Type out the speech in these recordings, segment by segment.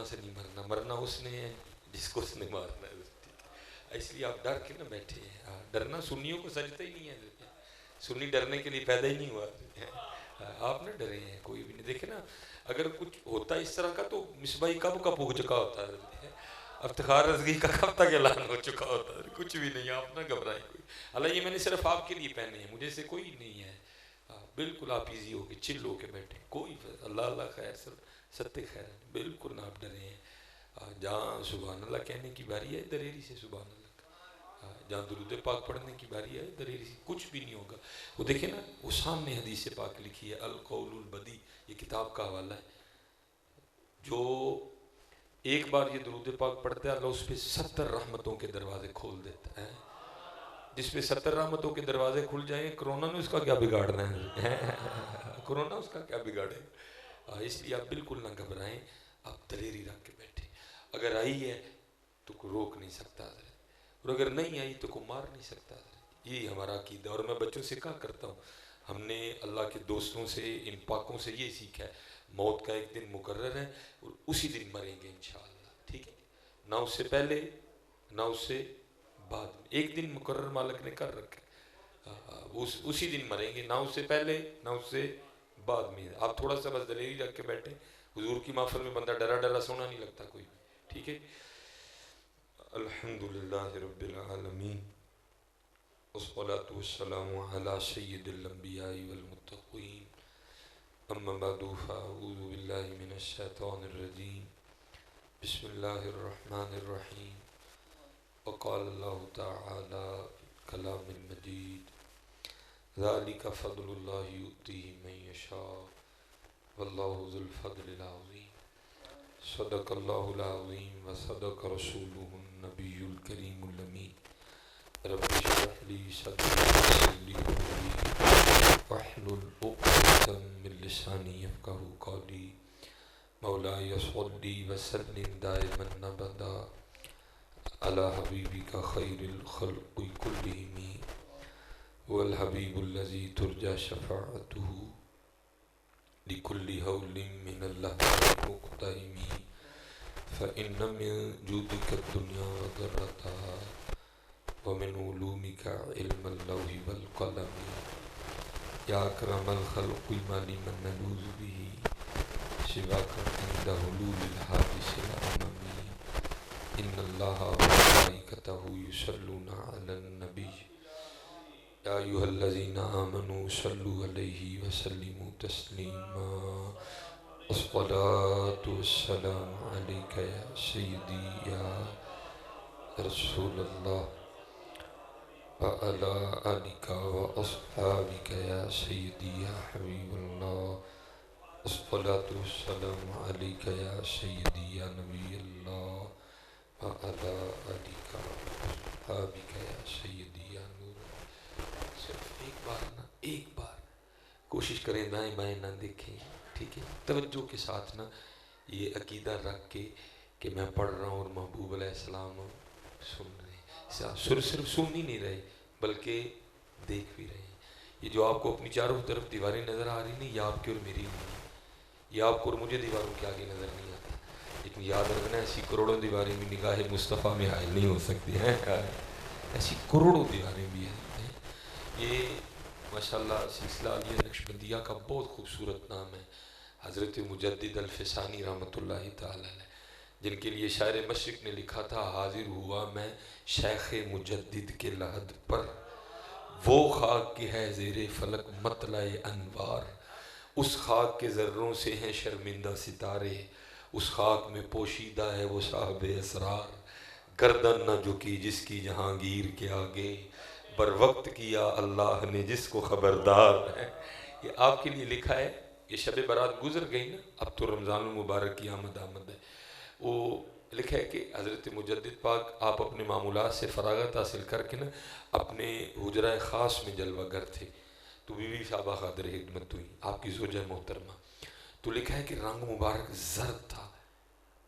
سے نہیں مرنا، مرنا اس نے ہے جس کو اس نے مارنا ہے، اس لیے آپ ڈر کے نہ بیٹھے ہیں۔ ڈرنا سنیوں کو سجتا ہی نہیں ہے، سنی ڈرنے کے لیے پیدا ہی نہیں ہوا، آپ نہ ڈرے ہیں کوئی بھی نہیں۔ دیکھیں نا، اگر کچھ ہوتا ہے اس طرح کا تو مصباحی کب کا ہو چکا ہوتا ہے، افتخار رضوی کا کب تک اعلان ہو چکا ہوتا ہے، کچھ بھی نہیں، آپ نہ گھبرائیں کوئی۔ اللہ یہ میں نے صرف آپ کے لیے پہنے ہیں، مجھے سے کوئی نہیں ہے، بالکل آپ ایزی ہو کے چل ہو کے بیٹھیں، کوئی اللہ اللہ خیر ستِ خیر، بالکل نہ آپ ڈرے ہیں۔ جہاں سبحان اللہ کہنے کی باری ہے دلیری سے، سبحان اللہ جہاں درود پاک پڑھنے کی باری ہے دلیری سے، کچھ بھی نہیں ہوگا۔ وہ دیکھیں نا، وہ سامنے حدیث پاک لکھی ہے، القول البدی، یہ کتاب کا حوالہ ہے، جو ایک بار یہ درود پاک پڑھتا ہے اللہ اس پہ 70 رحمتوں کے دروازے کھول دیتا ہے۔ جس پہ 70 رحمتوں کے دروازے کھل جائیں، کرونا نے اس کا کیا بگاڑنا ہے، کرونا اس کا کیا بگاڑے۔ اس لیے آپ بالکل نہ گھبرائیں، آپ دلیری رکھ کے بیٹھیں۔ اگر آئی ہے تو کوئی روک نہیں سکتا حضرت، اور اگر نہیں آئی تو کوئی مار نہیں سکتا حضرت، یہی ہمارا عقیدہ۔ اور میں بچوں سے کہا کرتا ہوں، ہم نے اللہ کے دوستوں سے، ان پاکوں سے یہ سیکھا ہے، موت کا ایک دن مقرر ہے اور اسی دن مریں گے انشاءاللہ، ٹھیک ہے، نہ اس سے پہلے نہ اس سے بعد میں، ایک دن مقرر مالک نے کر رکھا ہے، اسی دن مریں گے، نہ اس سے پہلے نہ اس سے بعد میں۔ آپ تھوڑا سا بس دلیری رکھ کے بیٹھیں، حضور کی محفل میں بندہ ڈرا ڈرا سونا نہیں لگتا کوئی بھی، ٹھیک ہے۔ الحمدللہ رب العالمین، والصلاة والسلام علی سید الانبیاء والمتقین، اما بعد فاعوذ باللہ من الشیطان الرجیم، بسم اللہ الرحمن الرحیم، وقال اللہ تعالی کلام المجید، ذالک فضل اللہ یؤتیہ من یشاء واللہ ذو الفضل العظیم، صدق اللہ العظیم وصدق رسولہ النبی الکریم الامین، رب اشرح لی صدری ویسر لی امری واحلل عقدۃ من لسانی یفقہوا قولی، مولاي صل وسلم دائما ابدا على حبیبک خیر الخلق كلهم هو الحبیب الذی ترجى شفاعته لكل هول من اللهب المقتحم، فإن من جودك الدنيا وضرتها ومن علومك علم اللوح والقلم، يا أكرم الخلق ما لمن نلوذ به سواك عند حلول الحادث الأمم، إن الله وملائكته يصلون على النبي يا أيها الذين آمنوا صلوا عليه وسلموا تسليما، الصلاة والسلام عليك يا سيدي يا رسول الله وعلى آلك وأصحابك يا سيدي يا حبيب الله، الصلاة والسلام عليك يا سيدي يا نبي الله وعلى آلك وأصحابك يا سيدي يا نور۔ صرف ایک بار نا، ایک بار کوشش کریں دائیں بائیں نہ دیکھیں، ٹھیک ہے، توجہ کے ساتھ نا یہ عقیدہ رکھ کے کہ میں پڑھ رہا ہوں اور محبوب علیہ السلام سن رہے ہیں، صرف سن ہی نہیں رہے بلکہ دیکھ بھی رہے ہیں۔ یہ جو آپ کو اپنی چاروں طرف دیواریں نظر آ رہی نہیں، یہ آپ کی اور میری نہیں، یہ آپ کو اور مجھے دیواروں کے آگے نظر نہیں آتا، لیکن یاد رکھنا ایسی کروڑوں دیواریں بھی نگاہ مصطفیٰ میں حائل نہیں ہو سکتی ہیں، ایسی کروڑوں دیواریں بھی ہیں۔ یہ ماشاءاللہ سلسلہ علیہ نقشبندیہ کا بہت خوبصورت نام ہے، حضرت مجدد الفسانی رحمۃ اللہ تعالی علیہ، جن کے لیے شاعر مشرق نے لکھا تھا، حاضر ہوا میں شیخ مجدد کے لحد پر، وہ خاک کی ہے زیر فلک مطلع انوار، اس خاک کے ذروں سے ہیں شرمندہ ستارے، اس خاک میں پوشیدہ ہے وہ صاحب اسرار، گردن نہ جھکی جس کی جہانگیر کے آگے، بر وقت کیا اللہ نے جس کو خبردار ہے۔ یہ آپ کے لیے لکھا ہے، یہ شب برات گزر گئی نا، اب تو رمضان المبارک کی آمد ہے، وہ لکھا ہے کہ حضرت مجدد پاک آپ اپنے معمولات سے فراغت حاصل کر کے نا اپنے حجرہ خاص میں جلوہ گر تھے، تو بی بی صاحبہ خادر خدمت ہوئی آپ کی زوجہ محترمہ، تو لکھا ہے کہ رنگ مبارک زرد تھا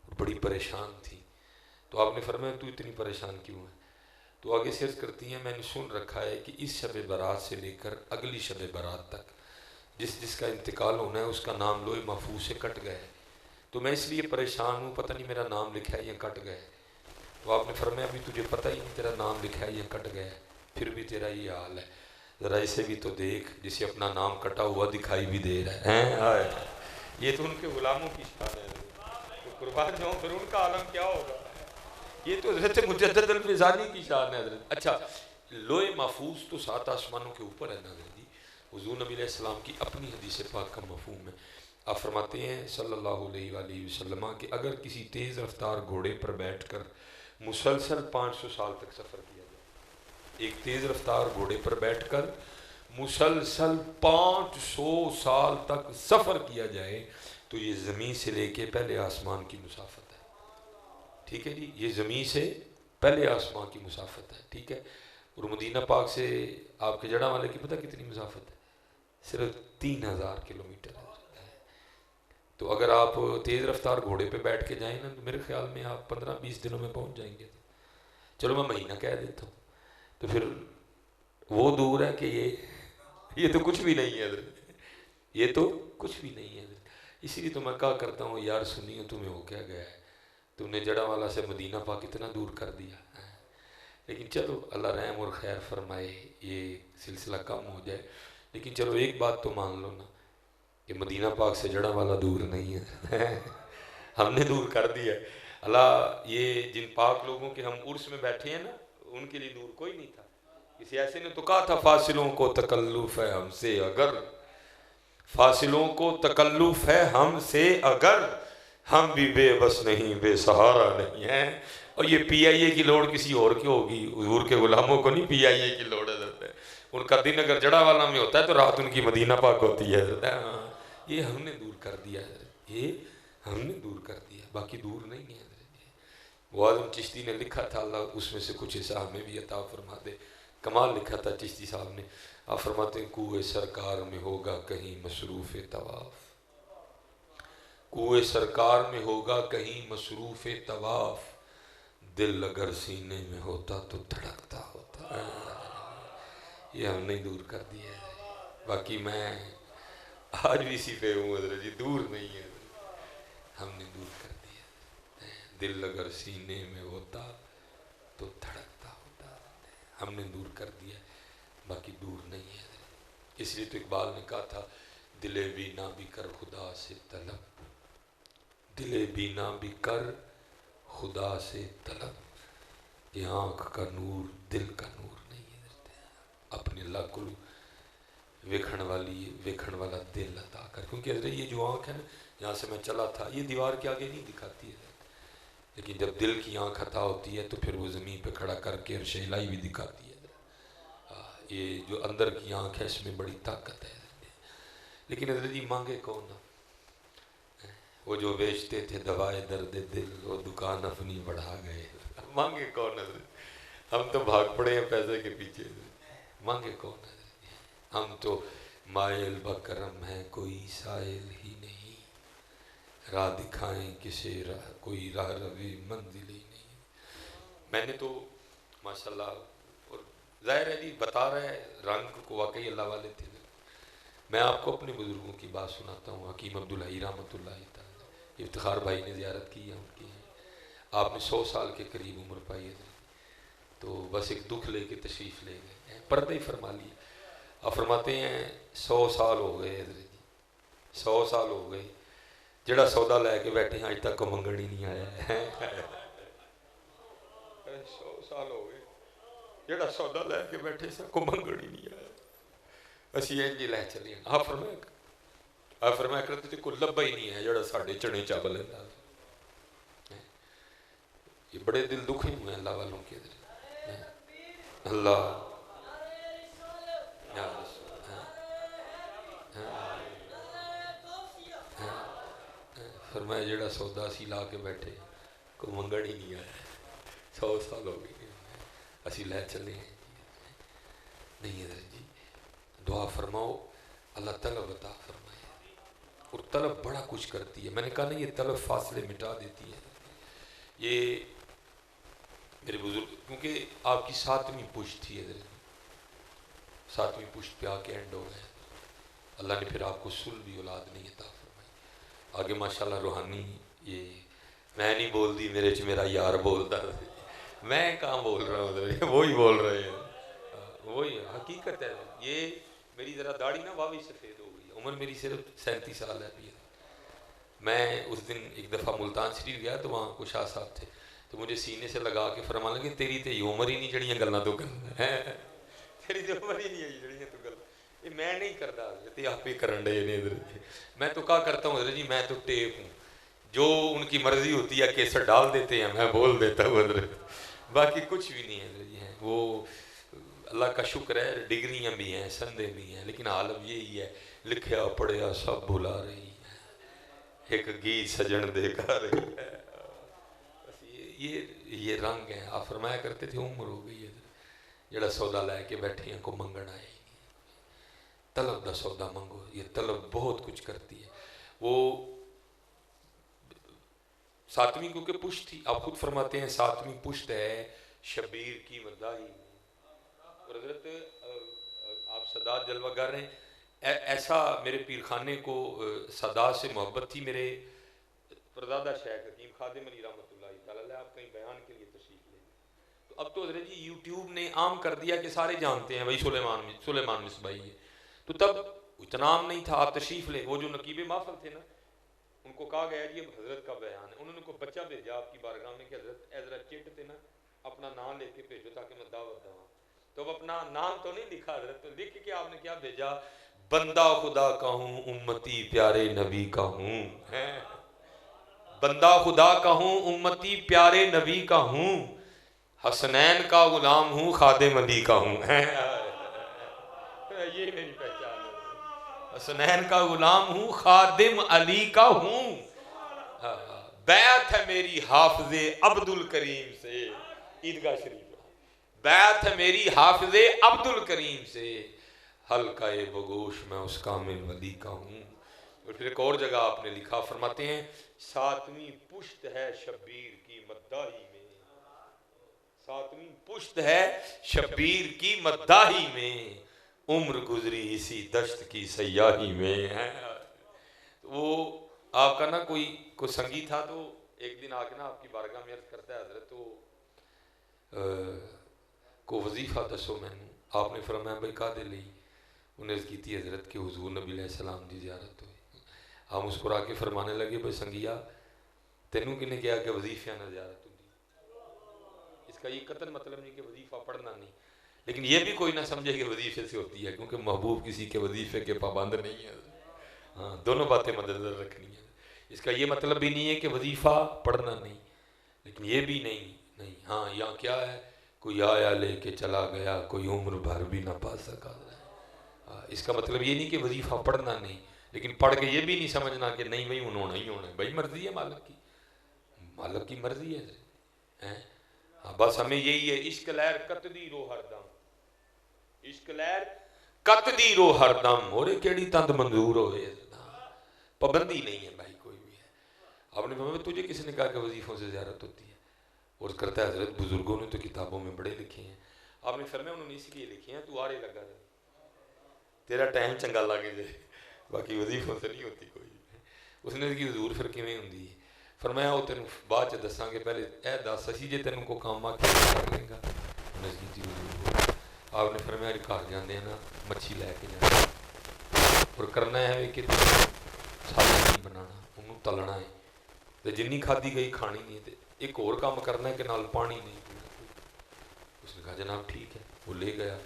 اور بڑی پریشان تھی، تو آپ نے فرمایا تو اتنی پریشان کیوں ہے؟ تو آگے سے عرض کرتی ہیں میں نے سن رکھا ہے کہ اس شب برات سے لے کر اگلی شب برات تک جس کا انتقال ہونا ہے اس کا نام لوح محفوظ سے کٹ گیا ہے، تو میں اس لیے پریشان ہوں، پتہ نہیں میرا نام لکھا ہے یا کٹ گیا ہے۔ تو آپ نے فرمایا ابھی تجھے پتہ ہی نہیں تیرا نام لکھا ہے یا کٹ گیا ہے، پھر بھی تیرا یہ حال ہے، ذرا اسے بھی تو دیکھ جسے اپنا نام کٹا ہوا دکھائی بھی دے رہا ہے۔ ہائے، یہ تو ان کے غلاموں کی شان ہے، تو قربان جاؤں پھر ان کا عالم کیا ہوگا۔ یہ تو حضرت مجدد الفیضانی کی شان ہے حضرت۔ اچھا، لوح محفوظ تو 7 آسمانوں کے اوپر ہے نا حضرت جی۔ حضور نبی علیہ السلام کی اپنی حدیث پاک کا مفہوم ہے، آپ فرماتے ہیں صلی اللہ علیہ وآلہ وسلم کہ اگر کسی تیز رفتار گھوڑے پر بیٹھ کر مسلسل 500 سال تک سفر کیا جائے، ایک تیز رفتار گھوڑے پر بیٹھ کر مسلسل 500 سال تک سفر کیا جائے تو یہ زمین سے لے کے پہلے آسمان کی مسافت ہے، ٹھیک ہے جی، یہ زمین سے پہلے آسمان کی مسافت ہے، ٹھیک ہے۔ اور مدینہ پاک سے آپ کے جڑا والے کی پتہ کتنی مسافت ہے؟ صرف 3000 کلومیٹر ہے۔ تو اگر آپ تیز رفتار گھوڑے پہ بیٹھ کے جائیں نا تو میرے خیال میں آپ 15-20 دنوں میں پہنچ جائیں گے، چلو میں مہینہ کہہ دیتا ہوں، تو پھر وہ دور ہے کہ یہ تو کچھ بھی نہیں ہے حضرت، یہ تو کچھ بھی نہیں ہے حضرت۔ اسی لیے تو میں کہا کرتا ہوں یار سنیو تمہیں ہو کیا گیا ہے، تم نے جڑا والا سے مدینہ پاک اتنا دور کر دیا، لیکن چلو اللہ رحم اور خیر فرمائے یہ سلسلہ کم ہو جائے، لیکن چلو ایک بات تو مان لو نا کہ مدینہ پاک سے جڑا والا دور نہیں ہے، ہم نے دور کر دیا ہے۔ اللہ یہ جن پاک لوگوں کے ہم عرس میں بیٹھے ہیں نا، ان کے لیے دور کوئی نہیں تھا۔ کسی ایسے نے تو کہا تھا فاصلوں کو تکلف ہے ہم سے اگر، فاصلوں کو تکلف ہے ہم سے اگر، ہم بھی بے بس نہیں بے سہارا نہیں ہیں۔ اور یہ پی آئی اے کی لوڑ کسی اور کی ہوگی، حضور کے غلاموں کو نہیں پی آئی اے کی لوڑ ہے، ان کا دن اگر جڑا والا میں ہوتا ہے تو رات ان کی مدینہ پاک ہوتی ہے۔ یہ ہم نے دور کر دیا ہے، یہ ہم نے دور کر دیا، باقی دور نہیں ہے۔ وہ اعظم چشتی نے لکھا تھا، اللہ اس میں سے کچھ حصہ ہمیں بھی عطا فرما دے، کمال لکھا تھا چشتی صاحب نے۔ آپ فرماتے ہیں کوئے سرکار میں ہوگا کہیں مصروف طواف، کوئے سرکار میں ہوگا کہیں مصروف طواف، دل اگر سینے میں ہوتا تو دھڑکتا ہوتا۔ یہ ہم نے دور کر دیا ہے، باقی میں آج بھی اسی پہ ہوں حضرت جی، دور نہیں ہے، ہم نے دور کر دیا۔ دل اگر سینے میں ہوتا تو دھڑکتا ہوتا، ہم نے دور کر دیا، باقی دور نہیں ہے۔ اس لیے تو اقبال نے کہا تھا دل بینا بھی کر خدا سے طلب، دل بینا بھی کر خدا سے طلب، یہ آنکھ کا نور دل کا نور نہیں ہے، اپنے اللہ کو ویکھن والا دل عطا کر، کیونکہ حضرت یہ جو آنکھ ہے نا، یہاں سے میں چلا تھا، یہ دیوار کے آگے نہیں دکھاتی ہے، لیکن جب دل کی آنکھ عطا ہوتی ہے تو پھر وہ زمین پہ کھڑا کر کے عرش الہی بھی دکھاتی ہے۔ یہ جو اندر کی آنکھ ہے اس میں بڑی طاقت ہے۔ لیکن حضرت جی مانگے کون؟ وہ جو بیچتے تھے دوائے درد دل، وہ دکان اپنی بڑھا گئے، مانگے کون حضرت؟ ہم تو بھاگ پڑے ہیں پیسے کے پیچھے، مانگے کون ہے؟ ہم تو مائل بکرم ہیں کوئی سائل ہی نہیں، راہ دکھائیں کسے راہ کوئی راہ روی منزل ہی نہیں۔ میں نے تو ماشاءاللہ، اور ظاہر ہے جی بتا رہا ہے رنگ کو، واقعی اللہ والے تھے۔ میں آپ کو اپنے بزرگوں کی بات سناتا ہوں، حکیم عبدالحی رحمۃ اللہ تعالی، افتخار بھائی نے زیارت کی ہے ان کی، آپ نے 100 سال کے قریب عمر پائی ہے، تو بس ایک دکھ لے کے تشریف لے گئے، پردہ ہی فرما لیے۔ آپ فرماتے ہیں 100 سال ہو گئے حضرت جی، 100 سال ہو گئے، جڑا سودا لے کے بیٹھے ہیں آج تک کوئی منگن ہی نہیں آیا ہے۔ 100 سال ہو گئے، جڑا سودا لے کے بیٹھے سے کوئی منگن ہی نہیں آیا، اسی انج لے چلے ہیں۔ آپ فرمایا کرتے تھے کوئی لبا ہی نہیں ہے جڑا ساڑھے چنے چاول ہے۔ یہ بڑے دل دکھے ہوئے ہیں اللہ والوں کے حضرت، اللہ فرمایا جڑا سودا سی لا کے بیٹھے کوئی منگن ہی نہیں آیا، 100 سال ہو گئے اسی لے چلے ہیں۔ نہیں حضرت جی دعا فرماؤ اللہ طلب عطا فرمائے، اور طلب بڑا کچھ کرتی ہے۔ میں نے کہا نا یہ طلب فاصلے مٹا دیتی ہے۔ یہ میرے بزرگ، کیونکہ آپ کی 7ویں پشت تھی حضرت، 7ویں پشت پہ آ کے اینڈ ہو گئے، اللہ نے پھر آپ کو سل بھی اولاد نہیں عطا فرمائی، آگے ماشاءاللہ روحانی یہ میں نہیں بول دی میرے چ میرا یار بولتا، میں کہاں بول رہا ہوں، وہی بول رہے ہیں، وہی حقیقت ہے۔ یہ میری ذرا داڑھی نا واوی سفید ہو گئی، عمر میری صرف 37 سال ہے ابھی۔ میں اس دن ایک دفعہ ملتان شریف گیا تو وہاں کچھ شاہ صاحب تھے، تو مجھے سینے سے لگا کے فرمان لگے تیری تے یہ عمر ہی نہیں جڑیاں گلاں تو کرنا ہے، تیری تے عمر ہی نہیں ہے جڑیاں تو گلاں، یہ میں نہیں کرتا حضرت، آپ ہی کرن ڈے نے حضرت۔ میں تو کیا کرتا ہوں حضرت جی، میں تو ٹیپ ہوں، جو ان کی مرضی ہوتی ہے کیسٹ ڈال دیتے ہیں، میں بول دیتا ہوں حضرت، باقی کچھ بھی نہیں ہے حضرت جی۔ وہ اللہ کا شکر ہے، ڈگریاں بھی ہیں، سندے بھی ہیں، لیکن عالم یہی ہے، لکھیا پڑھیا سب بھلا رہی ہے، ایک گیت سجن دے کر ہے۔ بس یہ رنگ ہے۔ آپ فرمایا کرتے تھے عمر ہو گئی ہے، جڑا سودا لے کے بیٹھے ہیں کو منگنا ہے، طلب دا سودا منگو، یہ طلب بہت کچھ کرتی ہے۔ وہ ساتویں کیونکہ پشت تھی، آپ خود فرماتے ہیں ساتویں پشت ہے شبیر کی مداحی میں، اور حضرت آپ سادات جلوہ گر ہیں، ایسا میرے پیر خانے کو سادات سے محبت تھی، میرے پردادا شیخ حکیم خادم علی رحمۃ اللہ تعالی علیہ، آپ کہیں بیان کے لیے تشریف لے گئے تو اب تو حضرت جی یوٹیوب نے عام کر دیا کہ سارے جانتے ہیں بھائی سلیمان مصباحی ہے، تو تب اتنا عام نہیں تھا، آپ تشریف لے، وہ جو نقیب محفل تھے نا، ان کو کہا گیا جی اب حضرت کا بیان ہے، انہوں نے کو بچہ بھیجا آپ کی بارگاہ میں کہ حضرت ذرا چٹ تے نا اپنا نام لے کے بھیجو تاکہ میں دعوت دوں، تو اب اپنا نام تو نہیں لکھا حضرت، تو لکھ کے آپ نے کیا بھیجا، بندہ خدا کا ہوں امتی پیارے نبی کا ہوں، بندہ خدا کا ہوں امتی پیارے نبی کا ہوں، حسنین کا غلام ہوں خادم علی کا ہوں، یہ میری پہچان ہے، حسنین کا غلام ہوں خادم علی کا ہوں، بیعت ہے میری حافظ عبد الکریم سے، عیدگاہ شریف، بیعت ہے میری حافظ عبد الکریم سے، حلقہ بگوش میں اس کامل ولی کا ہوں۔ اور پھر ایک اور جگہ آپ نے لکھا، فرماتے ہیں ساتویں پشت ہے شبیر کی مداحی میں، ساتویں پشت ہے شبیر کی مداحی میں، عمر گزری اسی دشت کی سیاحی میں۔ وہ آپ کا نا کوئی سنگی تھا، تو ایک دن آ کے نا آپ کی بارگاہ میں عرض کرتا ہے حضرت تو کو وظیفہ دسو میں نے، آپ نے فرمایا بھائی کا دے لئی، انہیں عرض کی تھی حضرت کہ حضور نبی علیہ السلام دی زیارت ہوئی، آپ مسکرا کے فرمانے لگے بھائی سنگیا تینوں کی نے کیا کہ وظیفہ نہ زیارت ہوتی، اس کا یہ قطعاً مطلب نہیں کہ وظیفہ پڑھنا نہیں، لیکن یہ بھی کوئی نہ سمجھے کہ وظیفے سے ہوتی ہے، کیونکہ محبوب کسی کے وظیفے کے پابند نہیں ہے۔ ہاں دونوں باتیں مد نظر رکھنی ہیں، اس کا یہ مطلب بھی نہیں ہے کہ وظیفہ پڑھنا نہیں، لیکن یہ بھی نہیں، ہاں یہاں کیا ہے، کوئی آیا لے کے چلا گیا کوئی عمر بھر بھی نہ پا سکا، اس کا مطلب یہ نہیں کہ وظیفہ پڑھنا نہیں، لیکن پڑھ کے یہ بھی نہیں سمجھنا کہ نہیں بھائی انہوں نے ہی ہونا ہے، بھائی مرضی ہے مالک کی مرضی ہے، ہاں بس ہمیں یہی ہے، عشق لہر کت دی رو ہر دم، عشق لہر کت دی رو ہر دم، اور کیڑی تند منظور ہوئے، پابندی نہیں ہے بھائی کوئی بھی ہے۔ آپ نے فرمایا تجھے کس نے کہا کہ وظیفوں سے زیارت ہوتی ہے، اور کرتا ہے حضرت بزرگوں نے تو کتابوں میں بڑے لکھے ہیں، آپ نے فرمایا انہوں نے اس لیے لکھے ہیں تو آرے لگا رہے، تیرا ٹائم چنگا لگے جائے، باقی وظیفوں سے نہیں ہوتی کوئی۔ اس نے کہ حضور پھر کیویں ہوندی ہے، فرمایا وہ تینوں بعد چ دساں گے، پہلے اے دس اسی جے تینوں کو کام آ کے کر لیں گا، انہیں کی حضور، آپ نے فرمایا گھر جاندے ہیں نا مچھی لے کے جانا، اور کرنا ہے کہ سالن نہیں بنانا، انہوں تلنا ہے، تو جنی کھادی گئی کھانی نہیں ہے، ایک اور کام کرنا ہے کہ نال پانی نہیں پینا۔ اس نے کہا جناب ٹھیک ہے، وہ لے گیا،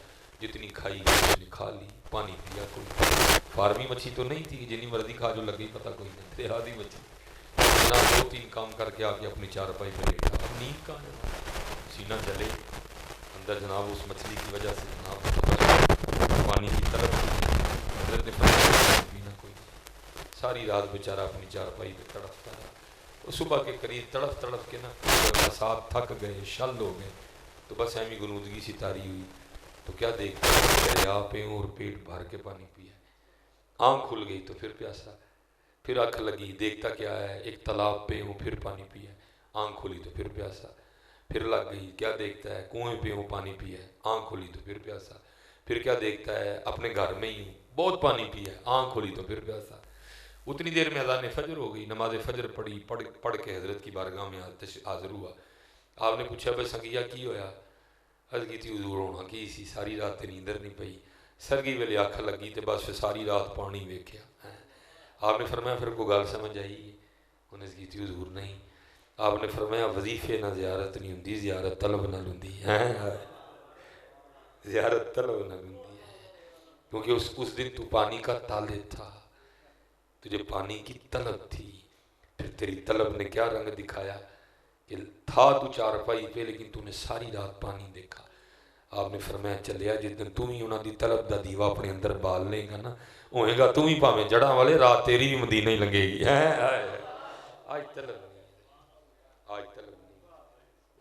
جتنی کھائی اس نے کھا لی، پانی پیا، کوئی فارمی مچھی تو نہیں تھی جنی مرضی کھا جو لگی پتہ کوئی نہیں، دیہاتی مچھی، جناب 2-3 کام کر کے آ کے اپنی چارپائی پہ لیٹا، اب نیند کہاں ہے، سینہ جلے اندر جناب اس مچھلی کی وجہ سے جناب پانی کی طرف حضرت نے پینا کوئی نہیں، ساری رات بیچارہ اپنی چارپائی پہ تڑپتا رہا، اور صبح کے قریب تڑپ کے نا ساتھ تھک گئے، شل ہو گئے، تو بس ایمی گنودگی سی تاری ہوئی، تو کیا دیکھتا ہے دریا پہ اور پیٹ بھر کے پانی پیا، آنکھ کھل گئی تو پھر پیاسا، پھر آنکھ لگی دیکھتا کیا ہے ایک تالاب پہ ہوں پھر پانی پیا، آنکھ کھلی تو پھر پیاسا، پھر لگ گئی کیا دیکھتا ہے کنویں پہ ہوں پانی پیا، آنکھ کھلی تو پھر پیاسا، پھر کیا دیکھتا ہے اپنے گھر میں ہی ہوں بہت پانی پیا، آنکھ کھلی تو پھر پیاسا، اتنی دیر میں اذان فجر ہو گئی، نماز فجر پڑھی، پڑھ کے حضرت کی بارگاہ میں حاضر ہوا۔ آپ نے پوچھا بھائی سنگیا کی ہویا؟ عرض کی تھی حضور ہونا کی سی، ساری رات تے نیندر نہیں پئی، سرگی ویلے آکھ لگی تے بس ساری رات پانی ویکھیا۔ آپ نے فرمایا پھر کوئی گل سمجھ آئی؟ انہیں عرض کی تھی حضور نہیں۔ آپ نے فرمایا وظیفے نہ زیارت نہیں ہوندی، زیارت طلب نہ ہوندی ہے، زیارت طلب نہ ہوندی ہے، کیونکہ اس دن تو پانی کا طالب تھا، تجھے پانی کی طلب تھی، پھر تیری طلب نے کیا رنگ دکھایا کہ تھا تو چارپائی پہ لیکن تو نے ساری رات پانی دیکھا۔ آپ نے فرمایا چلیا جس دن تو ہی انہاں دی طلب دا دیوا اپنے اندر بال لے گا نا، ہوئے گا تو ہی پاویں جڑاں والے رات تیری بھی مدینہ ہی لنگے گی۔ آج طلب نہیں، آج طلب نہیں،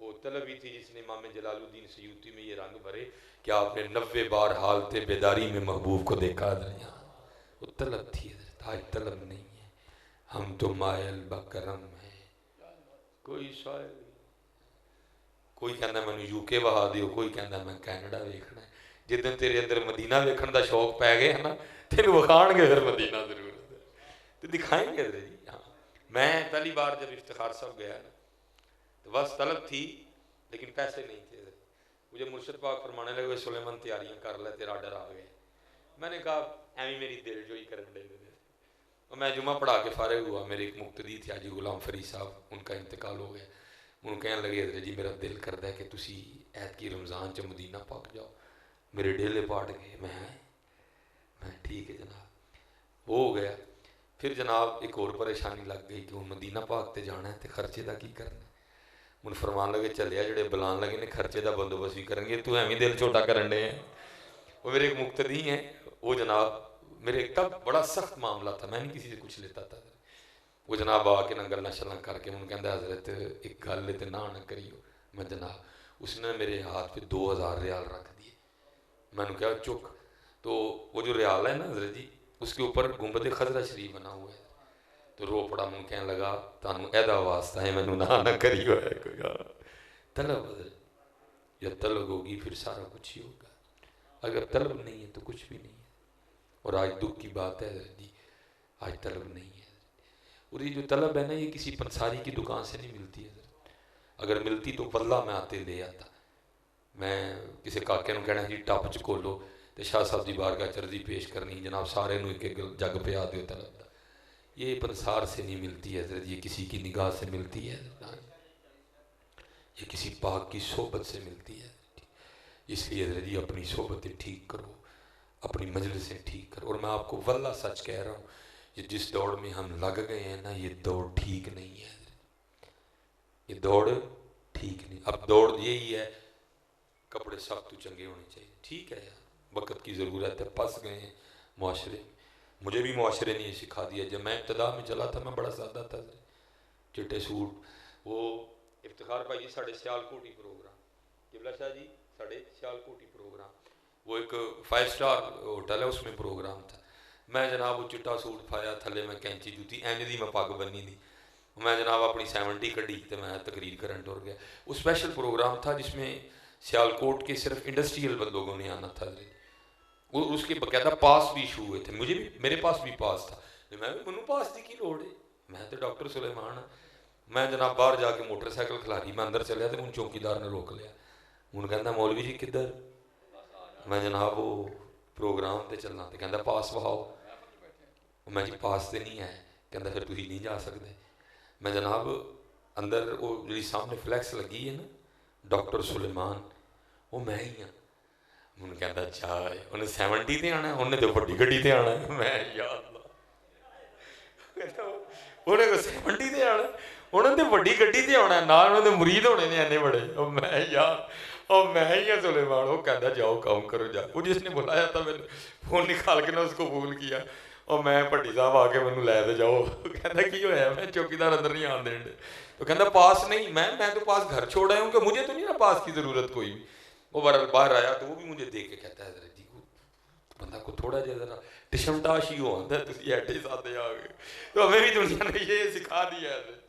وہ طلب ہی تھی جس نے امام جلال الدین سیوطی میں یہ رنگ بھرے کہ آپ نے 90 بار حالت بیداری میں محبوب کو دیکھا دریا، وہ طلب تھی حضرت، آج طلب نہیں ہے۔ ہم تو مائل بکرم ہیں، کوئی شاعر کوئی کہنا میں نے یو کے بہا دیو، کوئی کہنا میں کینیڈا ویکھنا ہے۔ جدن تیرے اندر مدینہ ویکھن دا شوق پہ گئے ہے نا، تینوں وکھان گے پھر مدینہ ضرور تو دکھائیں گے جی۔ ہاں میں پہلی بار جب افتخار صاحب گیا نا تو بس طلب تھی لیکن پیسے نہیں تھے۔ مجھے مرشد پاک فرمانے لگے سلیمان تیاریاں کر لے تیرا آرڈر آ گیا۔ میں نے کہا ایویں میری دل جوئی کرن دے دے۔ اور میں جمعہ پڑھا کے فارغ ہوا، میرے ایک مقتدی تھے حاجی غلام فرید صاحب، ان کا انتقال ہو گیا۔ انہوں کہنے لگے حضرت جی میرا دل کردا ہے کہ تسی عید کی رمضان چ مدینہ پاک جاؤ۔ میرے ڈیلے پاٹ گئے، میں ٹھیک ہے جناب، وہ ہو گیا۔ پھر جناب ایک اور پریشانی لگ گئی کہ وہ مدینہ پاک تے جانا ہے تے خرچے دا کی کرنا ہے۔ من فرمان لگے چلیا جڑے بلان لگے نے خرچے دا بندوبست بھی کریں گے، تو ایویں دل چھوٹا کرن دے ہیں۔ وہ میرے ایک مقتدی ہیں، وہ جناب میرے تب بڑا سخت معاملہ تھا، میں نہیں کسی سے کچھ لیتا تھا۔ وہ جناب آ کے نہ گلاں شلاں کر کے انہوں کہندا حضرت ایک گل تے نہ کریو۔ میں جناب اس نے میرے ہاتھ پہ 2000 ریال رکھ دیے۔ میں نے کہا چک، تو وہ جو ریال ہے نا حضرت جی اس کے اوپر گنبد خضرہ شریف بنا ہوا ہے، تو رو پڑا۔ من کہنے لگا تانوں ایدا واسطہ ہے مینوں نہ کریو ہے کوئی طلب حضرت، جب طلب ہوگی پھر سارا کچھ ہی ہوگا، اگر طلب نہیں ہے تو کچھ بھی نہیں ہے۔ اور آج دکھ کی بات ہے حضرت جی، آج طلب نہیں ہے۔ اور یہ جو طلب ہے نا یہ کسی پنساری کی دکان سے نہیں ملتی ہے، اگر ملتی تو واللہ میں آتے لے آتا۔ میں کسی کاکے نو کہنا جی ٹپ چ کھولو تو شاہ صاحب دی بارگاہ چرزی پیش کرنی، جناب سارے نو ایک جگ پیا دیو طلب دا۔ یہ پنسار سے نہیں ملتی ہے حضرت، یہ کسی کی نگاہ سے ملتی ہے، یہ کسی پاک کی صحبت سے ملتی ہے۔ اس لیے حضرت جی اپنی صحبتیں ٹھیک کرو، اپنی مجلسیں ٹھیک کرو۔ اور میں آپ کو واللہ سچ کہہ رہا ہوں، یہ جس دوڑ میں ہم لگ گئے ہیں نا یہ دوڑ ٹھیک نہیں ہے، یہ دوڑ ٹھیک نہیں۔ اب دوڑ یہی ہے کپڑے سخت تو چنگے ہونے چاہیے، ٹھیک ہے یار وقت کی ضرورت ہے، پھنس گئے ہیں معاشرے میں۔ مجھے بھی معاشرے نے یہ سکھا دیا، جب میں ابتدا میں چلا تھا میں بڑا سادہ تھا، چٹے سوٹ۔ وہ افتخار بھائی ساڑھے سیالکوٹ ہی پروگرام، قبلہ شاہ جی ساڑھے سیالکوٹ ہی پروگرام، وہ ایک 5 سٹار ہوٹل ہے اس میں پروگرام تھا۔ میں جناب وہ چٹا سوٹ پایا، تھلے میں کینچی جوتی اینج دی میں پگ بنی دی، میں جناب اپنی 70 کڈی تو میں تقریر کرن ٹر گیا۔ وہ اسپیشل پروگرام تھا جس میں سیالکوٹ کے صرف انڈسٹریل لوگوں نے آنا تھا، وہ اس کے باقاعدہ پاس بھی ایشو ہوئے تھے، مجھے بھی میرے پاس بھی پاس تھا، میں پاس دی کی لوڑ ہے، میں تو ڈاکٹر سلیمان ہاں۔ میں جناب باہر جا کے موٹر سائیکل کھلاری، میں اندر چلیا تو ان چوکیدار نے روک لیا، انہوں کہندا مولوی جی کدھر؟ میں جناب وہ پروگرام تے چلنا، تے کہندا پاس بہاؤ، میں جی پاس تے نہیں ہے، کہندا پھر تسی نہیں جا سکتے۔ میں جناب اندر وہ جی سامنے فلیکس لگی ہے نا ڈاکٹر سلیمان، وہ میں ہی ہاں۔ انہوں کہندا اچھا انہیں 70 تے آنا ہے، انہیں تو بڑی گڈی تے آنا ہے۔ میں یا اللہ، انہیں کو 70 تے آنا ہے، انہوں نے بڑی گڈی تے آنا ہے، نہ انہوں نے مرید ہونے نے اینے بڑے۔ میں یار اور میں ہی ہاں سلیمان۔ وہ کہندا جاؤ کام کرو جا۔ وہ جس نے بلایا تھا میں نے فون نکال کے نہ اس کو قبول کیا، اور میں بھٹی صاحب آ کے مینوں لے دے جاؤ۔ کہندا کی ہویا؟ میں چوکیدار اندر نہیں آن دین دے۔ تو کہندا پاس نہیں، میں تو پاس گھر چھوڑ آیا ہوں کہ مجھے تو نہیں نا پاس کی ضرورت کوئی بھی۔ وہ باہر آیا تو وہ بھی مجھے دیکھ کے کہتا ہے حضرت جی بندہ کو تھوڑا جہا ذرا ٹشمٹاش ہی ہو آتا ہے، تسی ایڈے سادے آ گئے۔ تو ہمیں بھی دنیا نے یہ سکھا دیا ہے حضرت،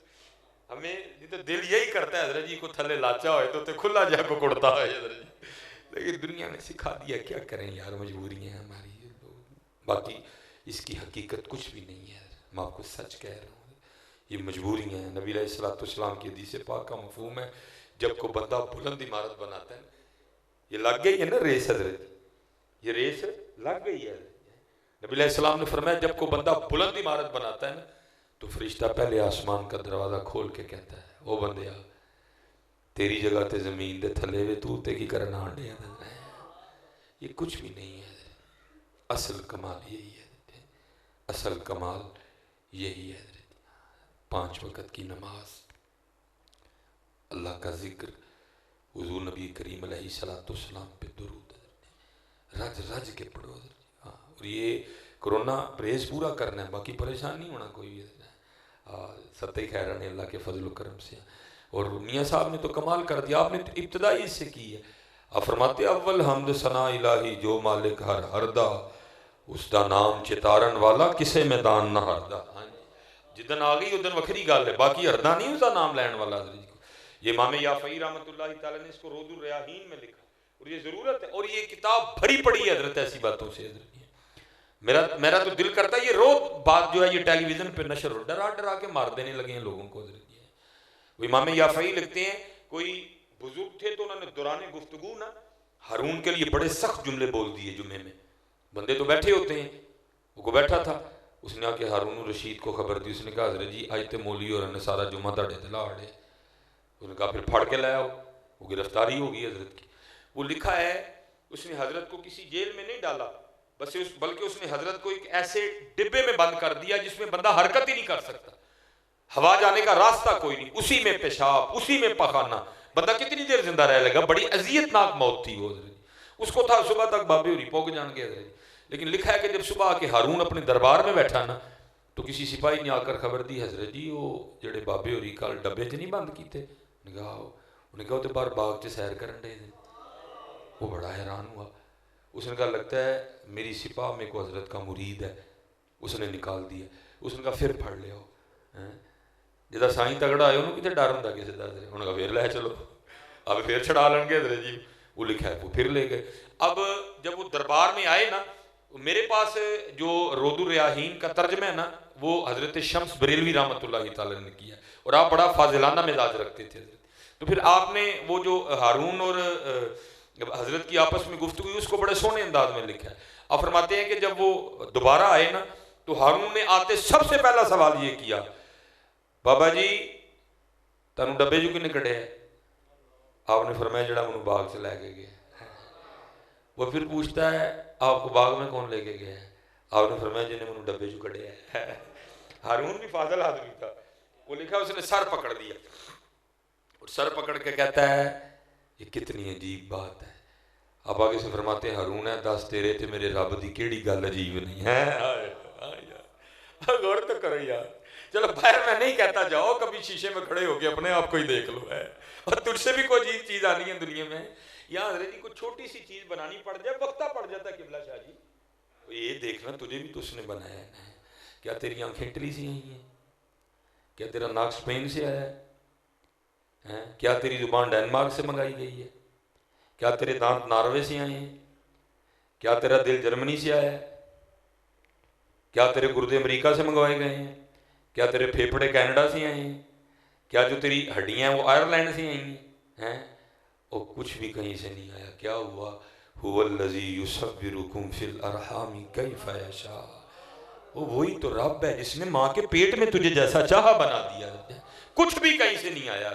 ہمیں تو دل یہی کرتا ہے حضرت جی کو تھلے لاچا ہوئے تو تے کھلا جا کو کڑتا ہے حضرت جی، لیکن دنیا نے سکھا دیا، کیا کریں یار مجبوری ہیں ہماری۔ باقی اس کی حقیقت کچھ بھی نہیں ہے، میں آپ کو سچ کہہ رہا ہوں، یہ مجبوریاں ہیں۔ نبی علیہ السلام کی حدیث پاک کا مفہوم ہے جب کو بندہ بلند عمارت بناتا ہے، یہ لگ گئی ہے نا ریس حضرت، یہ ریس لگ گئی ہے۔ نبی علیہ السلام نے فرمایا جب کو بندہ بلند عمارت بناتا ہے نا تو فرشتہ پہلے آسمان کا دروازہ کھول کے کہتا ہے او بندیا تیری جگہ تے زمین دے تھلے وے تو تے کی کرنا آنڈے ہیں۔ یہ کچھ بھی نہیں ہے، اصل کمال یہی ہے، اصل کمال یہی ہے۔ 5 وقت کی نماز، اللہ کا ذکر، حضور نبی کریم علیہ السلام پہ درود، رج رج کے پڑھو۔ اور یہ کرونا پرہیز پورا کرنا ہے، باقی پریشان نہیں ہونا کوئی بھی۔ ستہ خیر نے اللہ کے فضل و کرم سے، اور میاں صاحب نے تو کمال کر دیا، آپ نے ابتدائی اس سے کی ہے۔ آپ فرماتے اول حمد ثنا الہی جو مالک ہر ہردا، اس دا نام چتارن والا کسے میدان نہ ہردا۔ جدن آ گئی ادن وکھری گل ہے، باقی ہردا نہیں اس دا نام لین والا۔ یہ امام یافعی رحمۃ اللہ تعالیٰ نے اس کو روض الریاحین میں لکھا، اور یہ ضرورت ہے، اور یہ کتاب بھری پڑی ہے حضرت ایسی باتوں سے۔ میرا تو دل کرتا ہے یہ روز بات جو ہے یہ ٹیلی ویژن پہ نشر ہو، ڈرا ڈرا کے مار دینے لگے ہیں لوگوں کو۔ وہ امام یافعی لکھتے ہیں کوئی بزرگ تھے تو انہوں نے دوران گفتگو نا ہارون کے لیے بڑے سخت جملے بول دیے جمعے میں۔ بندے تو بیٹھے ہوتے ہیں، وہ کو بیٹھا تھا، اس نے آ کے ہارون رشید کو خبر دی، اس نے کہا حضرت جی آج تے مولی اور نے سارا جمعہ تاڑے تے لا اڑے۔ اس نے کہا پھر پھاڑ کے لایا ہو، وہ گرفتاری ہوگی حضرت کی۔ وہ لکھا ہے اس نے حضرت کو کسی جیل میں نہیں ڈالا، بلکہ اس نے حضرت کو ایک ایسے ڈبے میں بند کر دیا جس میں بندہ حرکت ہی نہیں کر سکتا، ہوا جانے کا راستہ کوئی نہیں، اسی میں پیشاب، اسی میں پخانہ، بندہ کتنی دیر زندہ رہ لے گا؟ بڑی اذیت ناک موت تھی وہ حضرت۔ اس کو تھا صبح تک بابے ہوری پوگ جان کے حضرت، لیکن لکھا ہے کہ جب صبح آ کے ہارون اپنے دربار میں بیٹھا نا تو کسی سپاہی نے آ کر خبر دی حضرت جی وہ جڑے بابے ہوری کل ڈبے چ نہیں بند کیتے، انہیں کہا وہ تو باہر باغ چ سیر کرن دے دے۔ وہ بڑا حیران ہوا، اس نے کہا لگتا ہے میری سپاہ میں کو حضرت کا مرید ہے، اس نے نکال دیا۔ اس نے کہا پھر پڑھ لے ہو، جدا سائیں تگڑا ہوئے انہوں کتے ڈر ہوں کسی دا، انہوں نے کہا پھر لے چلو، اب پھر چھڑا لیں گے حضرت جی۔ وہ لکھا ہے وہ پھر لے گئے۔ اب جب وہ دربار میں آئے نا، میرے پاس جو روض الریاحین کا ترجمہ ہے نا وہ حضرت شمس بریلوی رحمۃ اللہ تعالیٰ نے کیا، اور آپ بڑا فاضلانہ مزاج رکھتے تھے حضرت۔ تو پھر آپ نے وہ جو ہارون اور حضرت کی آپس میں گفتگو ہوئی اس کو بڑے سونے انداز میں لکھا ہے۔ آپ فرماتے ہیں کہ جب وہ دوبارہ آئے نا تو ہارون نے آتے سب سے پہلا سوال یہ کیا بابا جی تانوں ڈبے جو کنے کڑے ہے؟ آپ نے فرمایا جڑا منو باغ سے لے کے گیا۔ وہ پھر پوچھتا ہے آپ کو باغ میں کون لے کے گیا ہے؟ آپ نے فرمایا جنہیں منو ڈبے جو کڑے ہے۔ ہارون بھی فاضل آدمی تھا، وہ لکھا اس نے سر پکڑ دیا، اور سر پکڑ کے کہتا ہے یہ کتنی عجیب بات ہے۔ اب آگے سے فرماتے ہیں ہارون ہے دس تیرے تے میرے رب دی کیڑی گل عجیب نہیں ہے؟ غور تو کرو یار، چلو باہر میں نہیں کہتا، جاؤ کبھی شیشے میں کھڑے ہو کے اپنے آپ کو ہی دیکھ لو ہے، اور تجھ سے بھی کوئی عجیب چیز آنی ہے دنیا میں۔ یا حضرت جی کوئی چھوٹی سی چیز بنانی پڑ جائے وقتہ پڑ جاتا ہے قبلہ شاہ جی، یہ دیکھنا تجھے بھی تو اس نے بنایا ہے، کیا تیری آنکھیں ٹلی سی آئی ہیں؟ کیا تیرا ناک اسپین سے آیا ہے؟ کیا تیری زبان ڈینمارک سے منگائی گئی ہے؟ کیا تیرے دانت ناروے سے آئے ہیں؟ کیا تیرا دل جرمنی سے آیا ہے؟ کیا تیرے گردے امریکہ سے منگوائے گئے ہیں؟ کیا تیرے پھیپھڑے کینیڈا سے آئے ہیں؟ کیا جو تیری ہڈیاں ہیں وہ آئرلینڈ سے آئی ہیں؟ اور کچھ بھی کہیں سے نہیں آیا۔ کیا ہوا؟ هو الذی یصورکم فی الارحام کیف یشاء، وہ وہی تو رب ہے جس نے ماں کے پیٹ میں تجھے جیسا چاہا بنا دیا۔ کچھ بھی کہیں سے نہیں آیا،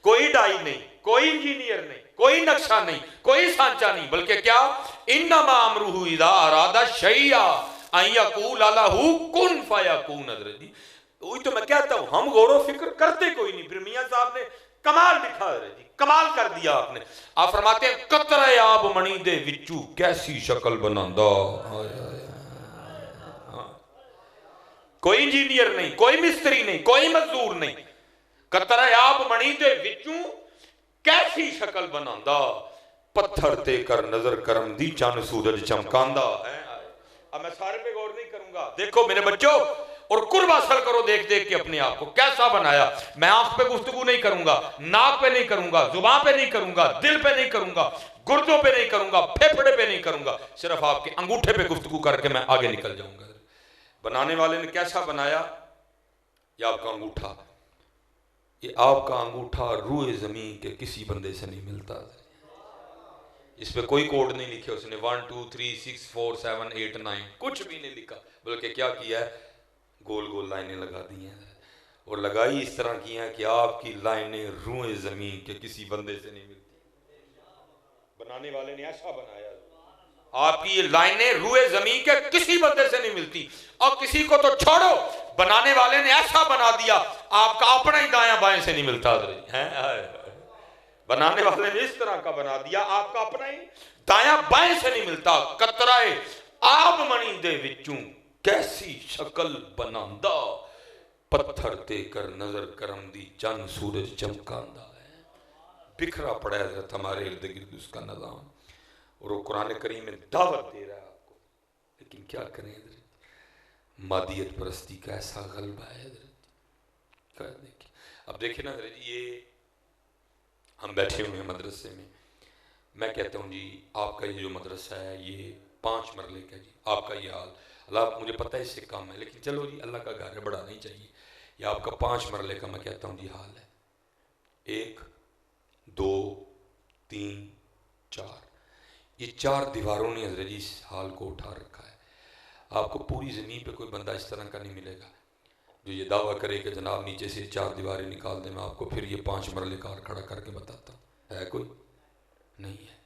کوئی ڈائی نہیں، کوئی انجینئر نہیں، کوئی نقشہ نہیں، کوئی سانچہ نہیں، بلکہ کیا انما امرہ اذا اراد شیئا ان یقول لہ کن فیکون۔ حضرت جی وہی تو میں کہتا ہوں ہم غور و فکر کرتے کوئی نہیں، پھر میاں صاحب نے کمال دکھا، حضرت جی کمال کر دیا آپ نے۔ آپ فرماتے ہیں قطرہ آب منی دے وچوں کیسی شکل بناندا، کوئی انجینئر نہیں، کوئی مستری نہیں، کوئی مزدور نہیں، قطرہ آب منی دے وچوں کیسی شکل بناندا، پتھر تے کر نظر کرم دی چند سورج چمکاندا ہے۔ اب میں سارے پہ غور نہیں کروں گا، دیکھو میرے بچوں اور قرب حاصل کرو دیکھ دیکھ کے اپنے آپ کو کیسا بنایا۔ میں آنکھ پہ گفتگو نہیں کروں گا، ناک پہ نہیں کروں گا، زبان پہ نہیں کروں گا، دل پہ نہیں کروں گا، گردوں پہ نہیں کروں گا، پھیپھڑے پہ نہیں کروں گا، صرف آپ کے انگوٹھے پہ گفتگو کر کے میں آگے نکل جاؤں گا۔ بنانے والے نے کیسا بنایا؟ یہ آپ کا انگوٹھا، یہ آپ کا انگوٹھا روئے زمین کے کسی بندے سے نہیں ملتا، اس پہ کوئی کوڈ نہیں لکھے اس نے 1 2 3 6 4 7 8 9 کچھ بھی نہیں لکھا، بلکہ کیا کیا ہے؟ گول گول لائنیں لگا دی ہیں، اور لگائی اس طرح کی ہیں کہ آپ کی لائنیں روئے زمین کے کسی بندے سے نہیں ملتی۔ بنانے والے نے ایسا بنایا، آپ کی یہ لائنیں روئے زمین کے کسی بندے سے نہیں ملتی، اور کسی کو تو چھوڑو، بنانے والے نے ایسا بنا دیا آپ کا اپنا ہی دایاں بائیں سے نہیں ملتا۔ بنانے والے نے اس طرح کا بنا دیا آپ کا اپنا ہی دایاں بائیں سے نہیں ملتا۔ قطرائے آب منی دے وچوں کیسی شکل بناندا، پتھر تے کر نظر کرم دی چند سورج چمکاندا ہے۔ بکھرا پڑا ہے حضرت ہمارے ارد گرد اس کا نظام، اور وہ قرآن کریم میں دعوت دے رہا ہے آپ کو، لیکن کیا کریں حضرت، مادیت پرستی کا ایسا غلبہ ہے حضرت۔ اب دیکھیں نا حضرت جی، یہ ہم بیٹھے ہوئے ہیں مدرسے میں، میں کہتا ہوں جی آپ کا یہ جو مدرسہ ہے یہ 5 مرلے کا، جی آپ کا یہ حال، اللہ مجھے پتہ ہے اس سے کم ہے، لیکن چلو جی اللہ کا گھر ہے، بڑا نہیں چاہیے، یہ آپ کا 5 مرلے کا میں کہتا ہوں جی حال ہے۔ 1 2 3 4، یہ 4 دیواروں نے حضرت جی اس حال کو اٹھا رکھا ہے۔ آپ کو پوری زمین پہ کوئی بندہ اس طرح کا نہیں ملے گا جو یہ دعویٰ کرے کہ جناب نیچے سے 4 دیواریں نکال دیں، میں آپ کو پھر یہ 5 مرلے کا کھڑا کر کے بتاتا ہوں، ہے کوئی؟ نہیں ہے۔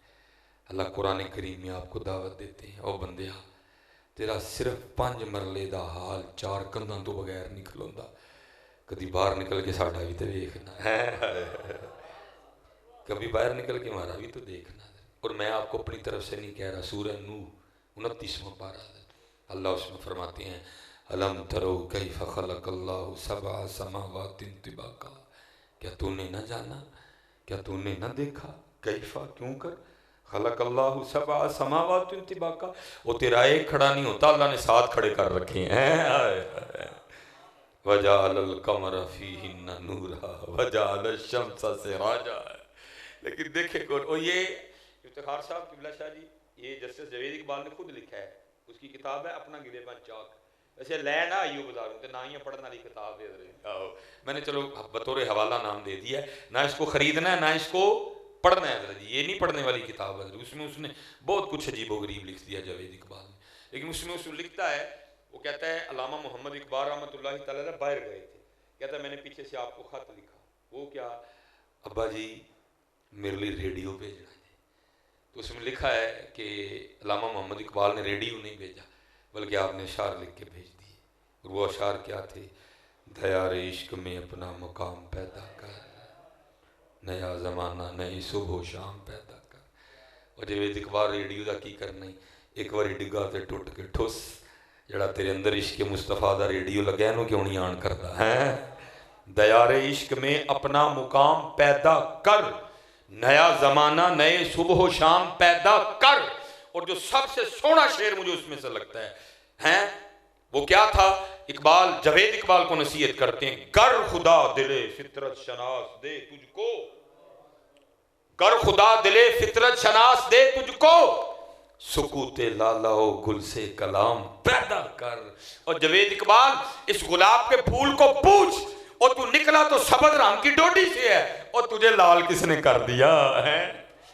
اللہ قرآن کریم میں آپ کو دعوت دیتے ہیں، او بندیا تیرا صرف 5 مرلے دا حال 4 کندھاں تو بغیر نہیں کھلوندا، کدی باہر نکل کے ساڈا بھی تو دیکھنا ہے، کبھی باہر نکل کے ہمارا بھی تو دیکھنا ہے۔ اور میں آپ کو اپنی طرف سے نہیں کہہ رہا، سورہ نوح 29واں پارہ اللہ اس میں فرماتے ہیں الم ترو کیف خلق اللہ 7 سماوات طباقا، کیا تو نے نہ جانا، کیا تو نے نہ دیکھا، کیفا کیوں کر، خلق اللہ 7 سماوات طباقا، وہ تیرا ایک کھڑا نہیں ہوتا، اللہ نے 7 کھڑے کر رکھے ہیں۔ وجعل القمر فیہن نورا وجعل الشمس سراجا، لیکن دیکھیں کون، اور یہ افتخار صاحب قبلہ شاہ جی، یہ جسٹس جاوید اقبال نے خود لکھا ہے، اس کی کتاب ہے اپنا گریباں چاک، ویسے لے نہ آئیو بازاروں تے نہ ہی پڑھنے والی کتاب دے رہے، میں نے چلو بطور حوالہ نام دے دیا ہے، نہ اس کو خریدنا ہے نہ اس کو پڑھنا ہے حضرت، یہ نہیں پڑھنے والی کتاب ہے، اس میں اس نے بہت کچھ عجیب و غریب لکھ دیا جاوید اقبال نے، لیکن اس میں اس لکھتا ہے، وہ کہتا ہے علامہ محمد اقبال رحمۃ اللہ تعالیٰ علیہ باہر گئے تھے، کہتا ہے میں نے پیچھے سے آپ کو خط لکھا، وہ کیا، ابا جی میرے لیے ریڈیو بھیجنا ہے، تو اس میں لکھا ہے کہ علامہ محمد اقبال نے ریڈیو نہیں بھیجا بلکہ آپ نے اشعار لکھ کے بھیج دیے، اور وہ اشعار کیا تھے، دیار عشق میں اپنا مقام پیدا کر، نیا زمانہ نئی صبح و شام پیدا کر، اور جاوید اقبال ریڈیو دا کی کرنا ہی، ایک باری ڈگا تے ٹوٹ کے ٹھس، جڑا تیرے اندر عشق مصطفیٰ دا ریڈیو لگیا نو کیوں نہیں آن کردا ہے، دیار عشق میں اپنا مقام پیدا کر، نیا زمانہ نئے صبح و شام پیدا کر، اور جو سب سے سونا شعر مجھے اس میں سے لگتا ہے وہ کیا تھا، اقبال جاوید اقبال کو نصیحت کرتے ہیں، گر خدا دلے فطرت شناس دے تجھ کو، گر خدا دلے فطرت شناس دے تجھ کو، سکوت لالا و گل سے کلام پیدا کر، اور جاوید اقبال اس گلاب کے پھول کو پوچھ، اور تو نکلا تو سبز رنگ کی ڈوڈی سے ہے، اور تجھے لال کس نے کر دیا ہے۔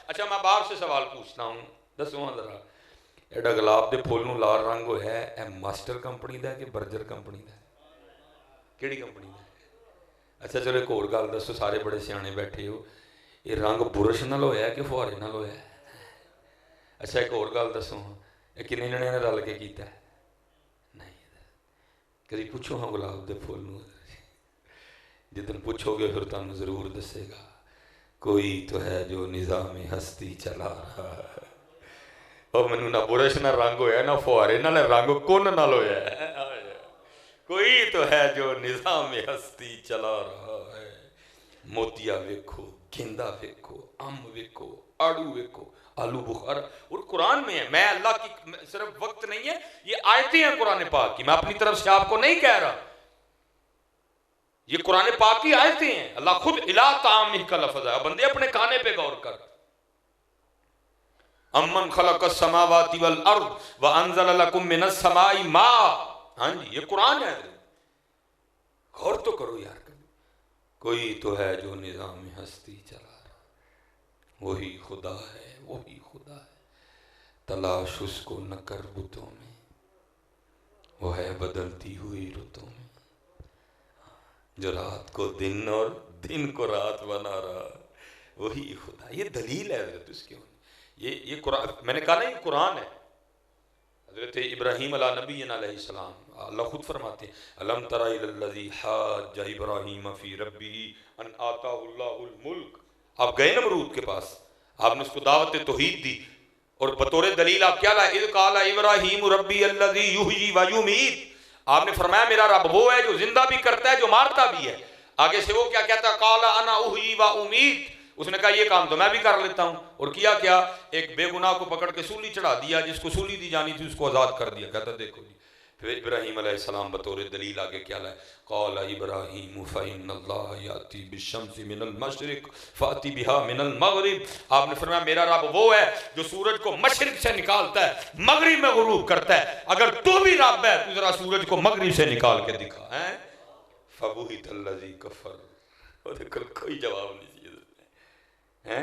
اچھا میں باپ سے سوال پوچھتا ہوں، دسواں ذرا، ایڈا گلاب دے پھول نو لال رنگ ہویا ہے، اے ماسٹر کمپنی دا ہے کہ برجر کمپنی دا ہے، کیڑی کمپنی دا ہے؟ اچھا چلو ایک اور گل دسو، سارے بڑے سیانے بیٹھے ہو، یہ رنگ برش نال ہویا ہے کہ فوارے نال ہویا ہے؟ اچھا ایک اور گل دسو، یہ کنے جنے نے رل کے کیتا ہے؟ نہیں، کدی پوچھو ہاں گلاب دے پھول نو، جتن پوچھو گے پھر تمہیں ضرور دسے گا، کوئی تو ہے جو نظام ہستی چلا رہا ہے، اور منو نہ برش نہ رنگ ہویا نہ فوارے نہ رنگ کن نال ہویا ہے، کوئی تو ہے جو نظام ہستی چلا رہا ہے، موتیا ویکھو، گیندا ویکھو، ام ویکھو، آڑو ویکھو، آلو بخارا، اور قرآن میں ہے، میں اللہ کی صرف وقت نہیں ہے، یہ آیتیں ہیں قرآن پاک کی، میں اپنی طرف سے آپ کو نہیں کہہ رہا، یہ قرآن پاک کی آیتیں ہیں، اللہ خود الہ طعامہ کا لفظ ہے، بندے اپنے کھانے پہ غور کر، امن خلق السماوات والارض وانزل لکم من السماء ماء، ہاں جی یہ قرآن ہے، غور تو کرو یار، کوئی تو ہے جو نظام ہستی چلا رہا، وہی خدا ہے، وہی خدا ہے، تلاش اس کو نہ کر بتوں میں، وہ ہے بدلتی ہوئی رتوں میں، جو رات کو دن اور دن کو رات بنا رہا، وہی خدا۔ یہ دلیل ہے حضرت اس کے، یہ قرآن، میں نے کہا نا یہ قرآن ہے۔ حضرت ابراہیم علیہ نبی علیہ السلام، اللہ خود فرماتے ہیں الم تر الی الذی حاج ابراہیم فی ربہ ان آتاہ اللہ الملک۔ آپ گئے نمرود کے پاس، آپ نے اس کو دعوت توحید دی، اور بطور دلیل آپ کیا لائے؟ اذ قال ابراہیم ربی الذی یحیی و یمیت، آپ نے فرمایا میرا رب وہ ہے جو زندہ بھی کرتا ہے جو مارتا بھی ہے۔ آگے سے وہ کیا کہتا ہے؟ قال انا احیی و امیت، اس نے کہا یہ کام تو میں بھی کر لیتا ہوں، اور کیا کیا؟ ایک بے گناہ کو پکڑ کے سولی چڑھا دیا، جس کو سولی دی جانی تھی اس کو آزاد کر دیا۔ کہتا دیکھو جی، پھر ابراہیم علیہ السلام بطور دلیل آگے کیا لائے؟ قال ابراہیم فإن اللہ یأتی بالشمس من المشرق فأتی بها من المغرب، آپ نے فرمایا میرا رب وہ ہے جو سورج کو مشرق سے نکالتا ہے مغرب میں غروب کرتا ہے، اگر تو بھی رب ہے تو ذرا سورج کو مغرب سے نکال کے دکھا۔ فبہت الذی کفر، کوئی جواب نہیں ہے،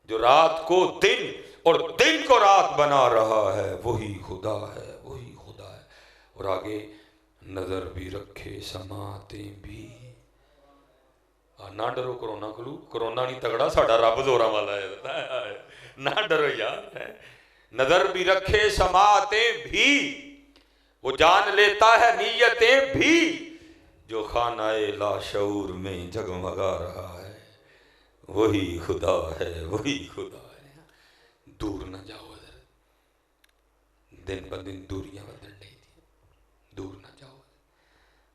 جو رات کو دن اور دن کو رات بنا رہا ہے وہی خدا ہے، وہی خدا ہے۔ اور آگے نظر بھی رکھے سماعتیں بھی، نہ ڈرو کرونا کلو، کرونا نہیں تگڑا، ساڑھا رب زورا والا ہے، نہ ڈرو یار، نظر بھی رکھے سماعتیں بھی، وہ جان لیتا ہے نیتیں بھی، جو خانہ لاشعور میں جگمگا رہا ہے وہی خدا ہے، وہی خدا ہے۔ دور نہ جاؤ حضرت، دن ب دن دوریاں بدل رہی تھی، دور نہ جاؤ،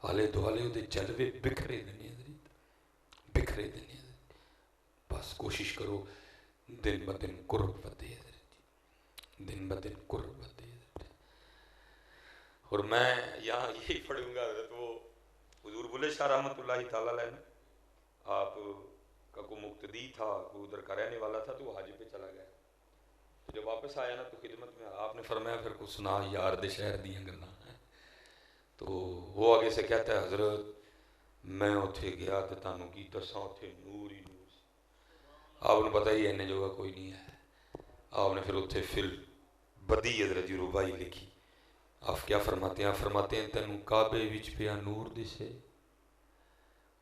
آلے دوالے دے جلوے بکھرے دینے حضرت، بکھرے دینے حضرت، بس کوشش کرو دن ب دن قرب بدے حضرت، دن ب دن قرب بدے حضرت۔ اور میں یہاں یہی پڑھوں گا حضرت، وہ حضور بلے شاہ رحمۃ اللہ تعالیٰ علیہ، آپ کا کوئی مقتدی تھا، کوئی ادھر کا رہنے والا تھا، تو وہ حج پہ چلا گیا، جب واپس آیا نا تو خدمت میں آپ نے فرمایا پھر کچھ سنا یار دے شہر دیاں گلاں، تو وہ آگے سے کہتا ہے حضرت میں اتھے گیا تو تانوں کی دساں اتھے نور ہی نور سی، آپ نے پتہ ہی اینے جگہ کوئی نہیں ہے، آپ نے پھر اتھے فل بدی حضرت جی ربائی لکھی، آپ کیا فرماتے ہیں؟ فرماتے ہیں تینوں کعبے وچ پیا نور دسے،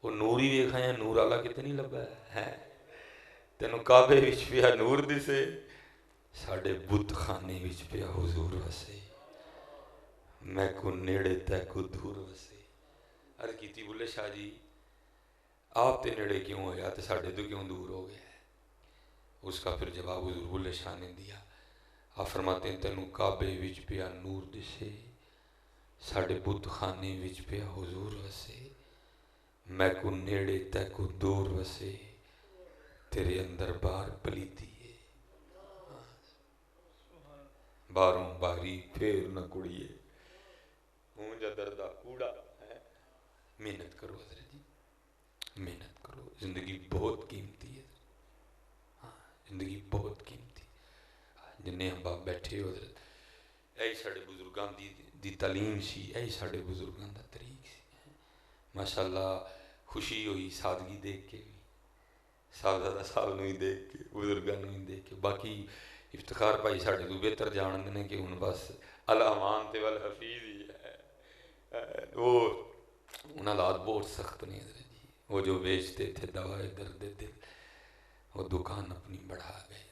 وہ نور ہی ویکھا ہے، نور والا کتنی لبا ہے، تینوں کعبے وچ پیا نور دسے، ساڑھے بت خانے وچ پیا حضور وسے، میں کو نیڑے تے کو دور وسے۔ عرض کیتی بلے شاہ جی آپ تے نیڑے کیوں ہویا تے ساڑھے تو کیوں دور ہو گیا ہے؟ اس کا پھر جواب حضور بلے شاہ نے دیا، آپ فرماتے ہیں تینوں کعبے وچ پیا نور دسے، ساڑھے بت خانے وچ پیا حضور وسے، میں کو نیڑے تے کو دور وسے، تیرے اندر بار پلیتی ہے، باروں باری پھیر نہ کڑیے، ہوں جا دردہ کوڑا ہے۔ محنت کرو حضرت جی، محنت کرو، زندگی بہت قیمتی ہے، ہاں زندگی بہت قیمتی، جنہیں ہم باپ بیٹھے ہو حضرت، اے ساڑھے بزرگان دی تعلیم سی، اے ساڑھے بزرگان دا طریق سی، ماشاءاللہ خوشی ہوئی سادگی دیکھ کے بھی، صاحبزادہ صاحب نوی دیکھ کے، بزرگان نوی دیکھ کے، باقی افتخار بھائی ساڑھے تو بہتر جانتے ہیں کہ ان بس الامان تے والحفیظ ہی ہے، وہ ان حالات بہت سخت نہیں حضرت جی، وہ جو بیچتے تھے دوائے درد دل، وہ دکان اپنی بڑھا گئے،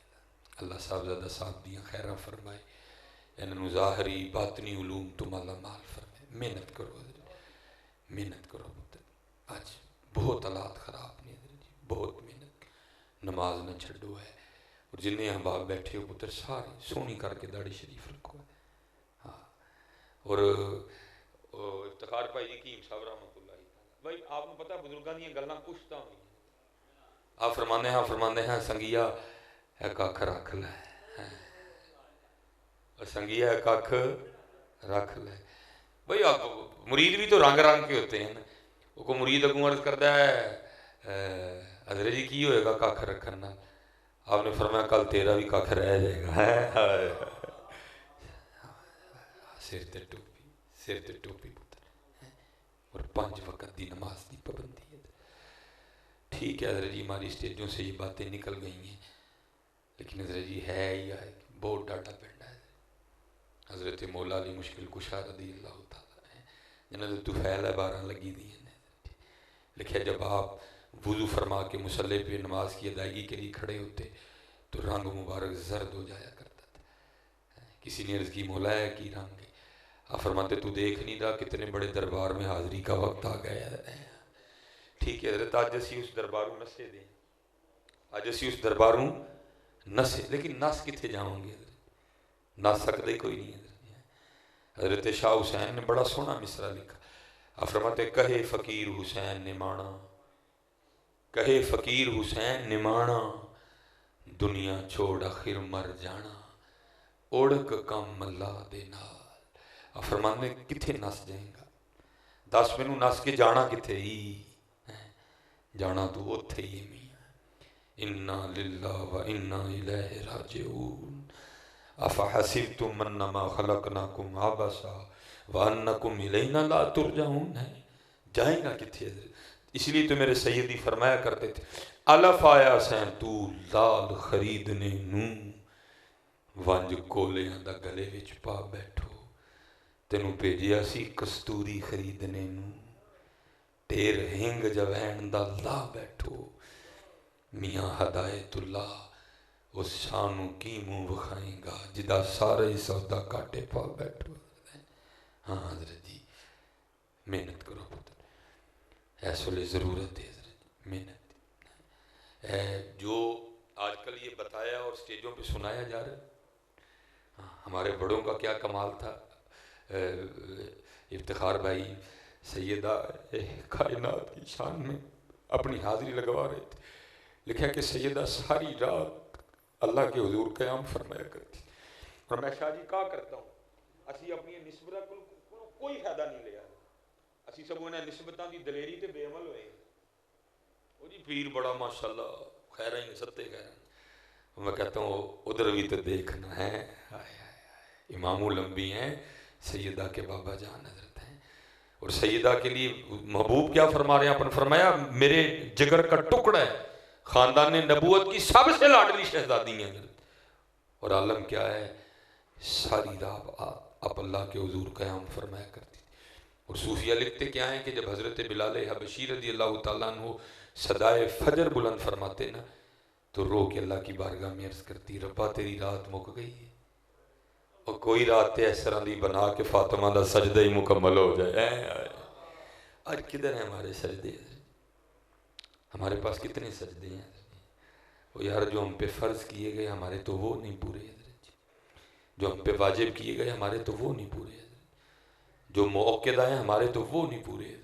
اللہ صاحبزادہ صاحب دیاں خیرہ فرمائے، انہوں ظاہری باطنی علوم تو مالا مال فرمائے، محنت کرو حضرت، محنت کرو پتر، آج بہت حالات خراب نہیں حضرت جی، بہت محنت، نماز نہ چھڑو ہے، اور جنہیں احباب بیٹھے ہو پتر سارے سونی کر کے داڑھی شریف رکھو ہے، ہاں، اور افتخار بھائی جی کی صاحب رحمۃ اللہ تعالیٰ، بھائی آپ کو پتہ بزرگان دیاں گلاں پوچھتا ہوئی ہیں، آپ فرمانے ہیں سنگیا ہے کاکھ رکھ لے، سنگیا ہے کاکھ رکھ لے، بھئی آپ مرید بھی تو رنگ رنگ کے ہوتے ہیں نا، وہ کو مرید اگوں عرض کرتا ہے حضرت جی کی ہوئے گا کاکھ رکھنا، آپ نے فرمایا کل تیرا بھی کاکھ رہ جائے گا، سر تے ٹوپی، سر تے ٹوپی پتر اور 5 وقت دی نماز دی پابندی ہے. ٹھیک ہے حضرت جی ہماری اسٹیجوں سے یہ باتیں نکل گئی ہیں لیکن حضرت جی ہے ہی ہے بہت ڈاٹا پینڈا ہے. حضرت مولا علی مشکل کشا رضی اللہ تعالیٰ جنہوں نے طفیل ہے 12 لگی دی ہیں. لکھا جب آپ وضو فرما کے مصلی پہ نماز کی ادائیگی کے لیے کھڑے ہوتے تو رنگ مبارک زرد ہو جایا کرتا تھا. کسی نے عرض کی مولا ہے کی رنگ ہے؟ آپ فرماتے تو دیکھ نہیں رہا کتنے بڑے دربار میں حاضری کا وقت آ گیا ہے. ٹھیک ہے حضرت آج اسی اس درباروں نسے دیں آج اسی اس درباروں نسے لیکن نس کتنے جاؤں گے حضرت نس سکتے کوئی نہیں. حضرت شاہ حسین نے بڑا سونا مصرع لکھا. آپ فرماتے کہے فقیر حسین نے مانا کہے فقیر حسین نے مانا دنیا چھوڑ آخر مر جانا اوڑک کم اللہ دے نال. آپ فرماتے کتھے نس جائیں گا دس مینوں نس کے جانا کتھے ہی جانا تو اتھے ہی میاں. انا للہ و انا الیہ راجعون افحسبتم انما خلقناکم عبثا وانکم الینا لا ترجعون. جائیں گا کتھے حضرت. اس لیے تو میرے سیدی فرمایا کرتے تھے الف آیا سین تو لال خریدنے نوں ونج کولیاں دا گلے وچ پا بیٹھو تینوں بھیجیا سی کستوری خریدنے نوں ٹیر ہنگ جوین دا لا بیٹھو. میاں ہدایت اللہ اس شانوں کی منہ بخائیں گا جدا سارے سودا کاٹے پا بیٹھو. ہاں حضرت جی محنت کرو پتر ایسے لئے ضرورت ہے حضرت محنت جو آج کل یہ بتایا اور سٹیجوں پہ سنایا جا رہا ہے. ہمارے بڑوں کا کیا کمال تھا. افتخار بھائی سیدہ کائنات کی شان میں اپنی حاضری لگوا رہے تھے. لکھا کہ سیدہ ساری رات اللہ کے حضور قیام فرمایا کرتی اور میں شاہ جی کہا کرتا ہوں اسی اپنی نسبت کوئی فائدہ نہیں لیا اسی سب انہیں نسبتاں دی دلیری تے بے عمل ہوئے وہ جی پیر بڑا ماشاءاللہ خیر ہی ستے خیر. میں کہتا ہوں ادھر بھی تو دیکھنا ہے امام الانبی ہیں سیدہ کے بابا جان حضرت ہیں اور سیدہ کے لیے محبوب کیا فرما رہے ہیں. اپنے فرمایا میرے جگر کا ٹکڑا ہے خاندان نبوت کی سب سے لاڈلی شہزادی ہیں اور عالم کیا ہے ساری رات آپ اللہ کے حضور قیام فرمایا کرتی. اور صوفیہ لکھتے کیا ہیں کہ جب حضرت بلال حبشی رضی اللہ تعالیٰ عنہ صدائے فجر بلند فرماتے نا تو رو کے اللہ کی بارگاہ میں عرض کرتی ربا تیری رات مک گئی ہے اور کوئی رات اس طرح دی بنا کہ فاطمہ دا سجدہ ہی مکمل ہو جائے. آج کدھر ہیں ہمارے سجدے ہمارے پاس کتنے سجدے ہیں وہ یار جو ہم پہ فرض کیے گئے ہمارے تو وہ نہیں پورے جو ہم پہ واجب کیے گئے ہمارے تو وہ نہیں پورے جو موقعہ ہیں ہمارے تو وہ نہیں پورے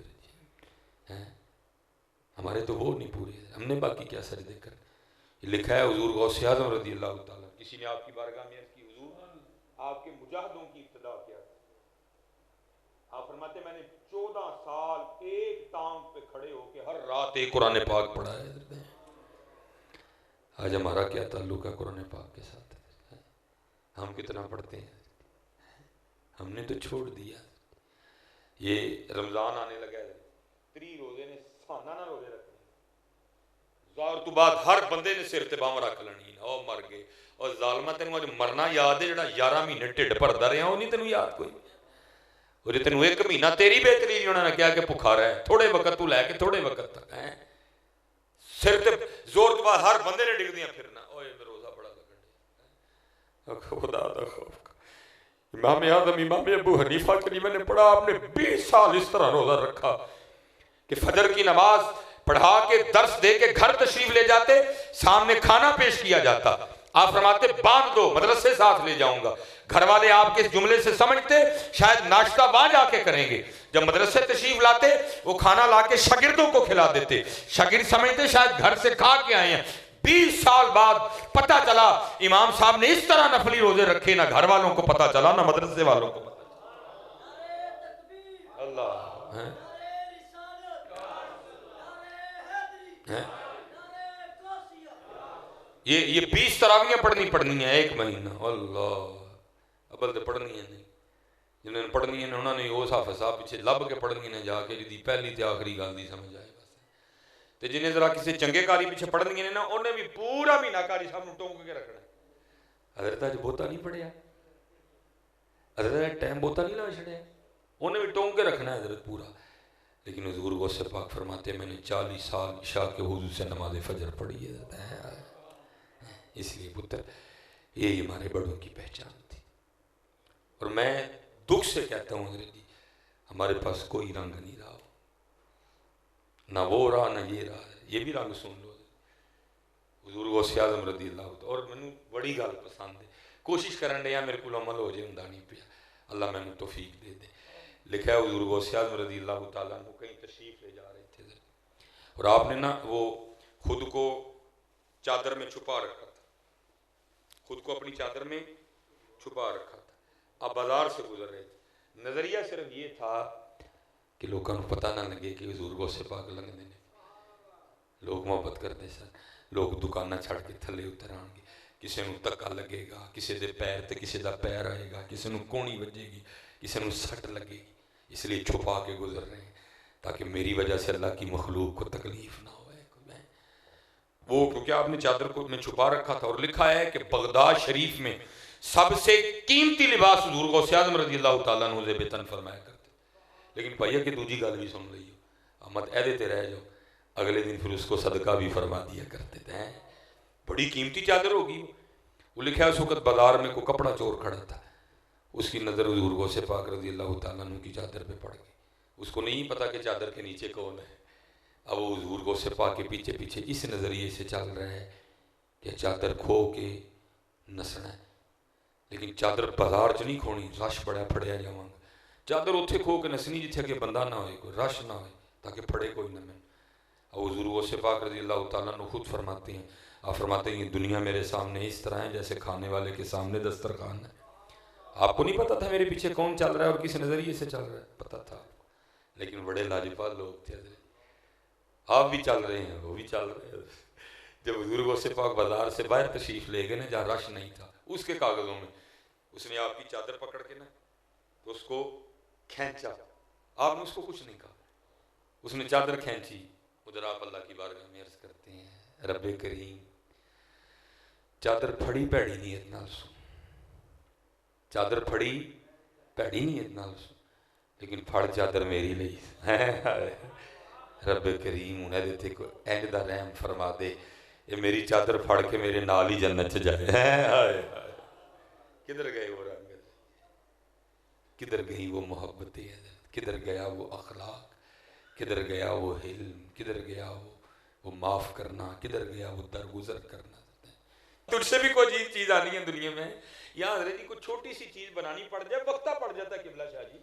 ہمارے تو وہ نہیں پورے ہم نے باقی کیا سجدے کر. لکھا ہے حضور غوث اعظم رضی اللہ تعالیٰ کسی نے آپ کی بارگاہ میں عرض کی حضور آپ کے مجاہدوں کی ابتدا کیا. آپ فرماتے میں نے 14 سال ایک ٹانگ پہ کھڑے ہو کے ہر رات ایک قرآن پاک پڑھا ہے. آج ہمارا کیا تعلق ہے قرآن پاک کے ساتھ ہم کتنا پڑھتے ہیں ہم نے تو چھوڑ دیا. یہ رمضان آنے لگا ہے 3 روزے نے سانہ نہ روزے رکھنے ظاہر تو بعد ہر بندے نے سر تے باہم رکھ لینی او مر گئے اور ظالمہ تینوں اج مرنا یاد ہے جڑا 11 مہینے ٹھڈ بھردا رہیا او نہیں تینوں یاد کوئی اور تینوں 1 مہینہ تیری بہتری نہیں انہوں نے کہا کہ بھکھا رہا ہے تھوڑے وقت تو لے کے تھوڑے وقت تک ہیں سر تے زور تو بعد ہر بندے نے ڈگ دیاں پھرنا اوئے میں روزہ بڑا لگن خدا دا خوف امام اعظم امام ابو حنیفہ کے لیے میں نے پڑھا آپ نے 20 سال اس طرح روزہ رکھا کہ فجر کی نماز پڑھا کے درس دے کے گھر تشریف لے جاتے سامنے کھانا پیش کیا جاتا آپ فرماتے باندھ دو مدرسے ساتھ لے جاؤں گا. گھر والے آپ کے جملے سے سمجھتے شاید ناشتہ وہاں جا کے کریں گے. جب مدرسے تشریف لاتے وہ کھانا لا کے شاگردوں کو کھلا دیتے شاگرد سمجھتے شاید گھر سے کھا کے آئے ہیں. 20 سال بعد پتہ چلا امام صاحب نے اس طرح نفلی روزے رکھے نہ گھر والوں کو پتہ چلا نہ مدرسے والوں کو پتہ چلا. اللہ یہ 20 تراویحیں پڑھنی ہیں 1 مہینہ. اللہ ابل تو پڑھنی ہے نہیں جنہوں نے پڑھنی نے انہوں نے اس حافظ صاحب پیچھے لب کے پڑھنی نے جا کے جی پہلی تے آخری گل دی سمجھ آئے بس. تے جنہیں ذرا کسی چنگے کاری پیچھے پڑھنی نے نا انہیں بھی پورا مہینہ کاری صاحب نو ٹونک کے رکھنا. حضرت اج بہتا نہیں پڑھیا, حضرت ٹائم بہتا نہیں لا چھڑیا, انہیں بھی ٹونک کے رکھنا ہے حضرت پورا. لیکن حضور غوث پاک فرماتے ہیں میں نے 40 سال عشاء کے وضو سے نماز فجر پڑھی ہے. اس لیے پتر یہی ہمارے بڑوں کی پہچان تھی. اور میں دکھ سے کہتا ہوں حضرت جی ہمارے پاس کوئی رنگ نہیں رہا, نہ وہ رہا نہ یہ رہا. یہ بھی رنگ سن لو حضور غوث اعظم رضی اللہ عنہ. اور مینوں بڑی گل پسند ہے, کوشش کرن ڈیا میرے کو عمل ہو جائے ہوندا نہیں پیا, اللہ مینوں توفیق دے دے. لکھا ہے حضور غوث اعظم رضی اللہ تعالیٰ عنہ کہیں تشریف لے جا رہے تھے اور آپ نے نا وہ خود کو چادر میں چھپا رکھا تھا, خود کو اپنی چادر میں چھپا رکھا تھا. آپ بازار سے گزر رہے تھے, نظریہ صرف یہ تھا کہ لوگوں کو پتہ نہ لگے کہ حضور غوث پاک لنگدے نے. لوگ محبت کرتے سن, لوگ دکاناں چھڑ کے تھلے اتر آن گے, کسی نو تکا لگے گا, کسی دے پیر تے کسی دا پیر آئے گا, کسی نو کونی بجے گی, کسی نو سٹ لگے گی. اس لیے چھپا کے گزر رہے ہیں تاکہ میری وجہ سے اللہ کی مخلوق کو تکلیف نہ ہوئے. وہ کیونکہ آپ نے چادر کو میں چھپا رکھا تھا. اور لکھا ہے کہ بغداد شریف میں سب سے قیمتی لباس حضور غوث اعظم رضی اللہ تعالیٰ عنہ ذیب تن فرمایا کرتے. لیکن بھائیا کہ دوجی گل بھی سن لئی ہو, احمد عہدے تے رہ جاؤ, اگلے دن پھر اس کو صدقہ بھی فرما دیا کرتے تھے. بڑی قیمتی چادر ہوگی. وہ لکھا ہے اس وقت بازار میں کوئی کپڑا چور کھڑا تھا, اس کی نظر حضور غوث پاک رضی اللہ تعالیٰ عنہ کی چادر پہ پڑ گئی. اس کو نہیں پتا کہ چادر کے نیچے کون ہے. اب وہ حضور غوث پاک کے پیچھے پیچھے اس نظریے سے چل رہا ہے کہ چادر کھو کے نسنا ہے. لیکن چادر بازار چ نہیں کھونی, رش بڑا پھڑیا جاواں گا. چادر اتنے کھو کے نسنی جتھے کہ بندہ نہ ہوئے, کوئی رش نہ ہوئے, تاکہ پھڑے کوئی نہ. میں اب حضور غوث پاک رضی اللہ تعالیٰ عنہ خود فرماتے ہیں, آپ فرماتے ہیں دنیا میرے سامنے اس طرح ہے جیسے کھانے والے کے سامنے دسترخوان ہے. آپ کو نہیں پتا تھا میرے پیچھے کون چل رہا ہے اور کس نظریے سے چل رہا ہے, پتا تھا آپ کو. لیکن بڑے لاجواب لوگ تھے, آپ بھی چل رہے ہیں وہ بھی چل رہے ہیں. جب حضور غوث پاک بازار سے باہر تشریف لے گئے نا, جہاں رش نہیں تھا, اس کے کاغذوں میں اس نے آپ کی چادر پکڑ کے نا تو اس کو کھینچا. آپ نے اس کو کچھ نہیں کہا, اس نے چادر کھینچی. ادھر آپ اللہ کی بارگاہ میں عرض کرتے ہیں رب کریم چادر پھڑی پیڑی نیت نال سو, چادر پھڑی پیڑی نیت نال سو, لیکن پھڑ چادر میری لئی. رب کریم انہیں دیتے کو اینڈ دا رحم فرما دے, یہ میری چادر پھڑ کے میرے نال ہی جنت چ جائے. کدھر گئے وہ رنگ, کدھر گئی وہ محبتیں, کدھر گیا وہ اخلاق, کدھر گیا وہ علم, کدھر گیا وہ معاف کرنا, کدھر گیا وہ درگزر کرنا. تجھ سے بھی کوئی عجیب چیز آنی ہے دنیا میں. یا حضرت جی کوئی چھوٹی سی چیز بنانی پڑ جائے, وقتہ پڑ جاتا ہے قبلہ شاہ جی.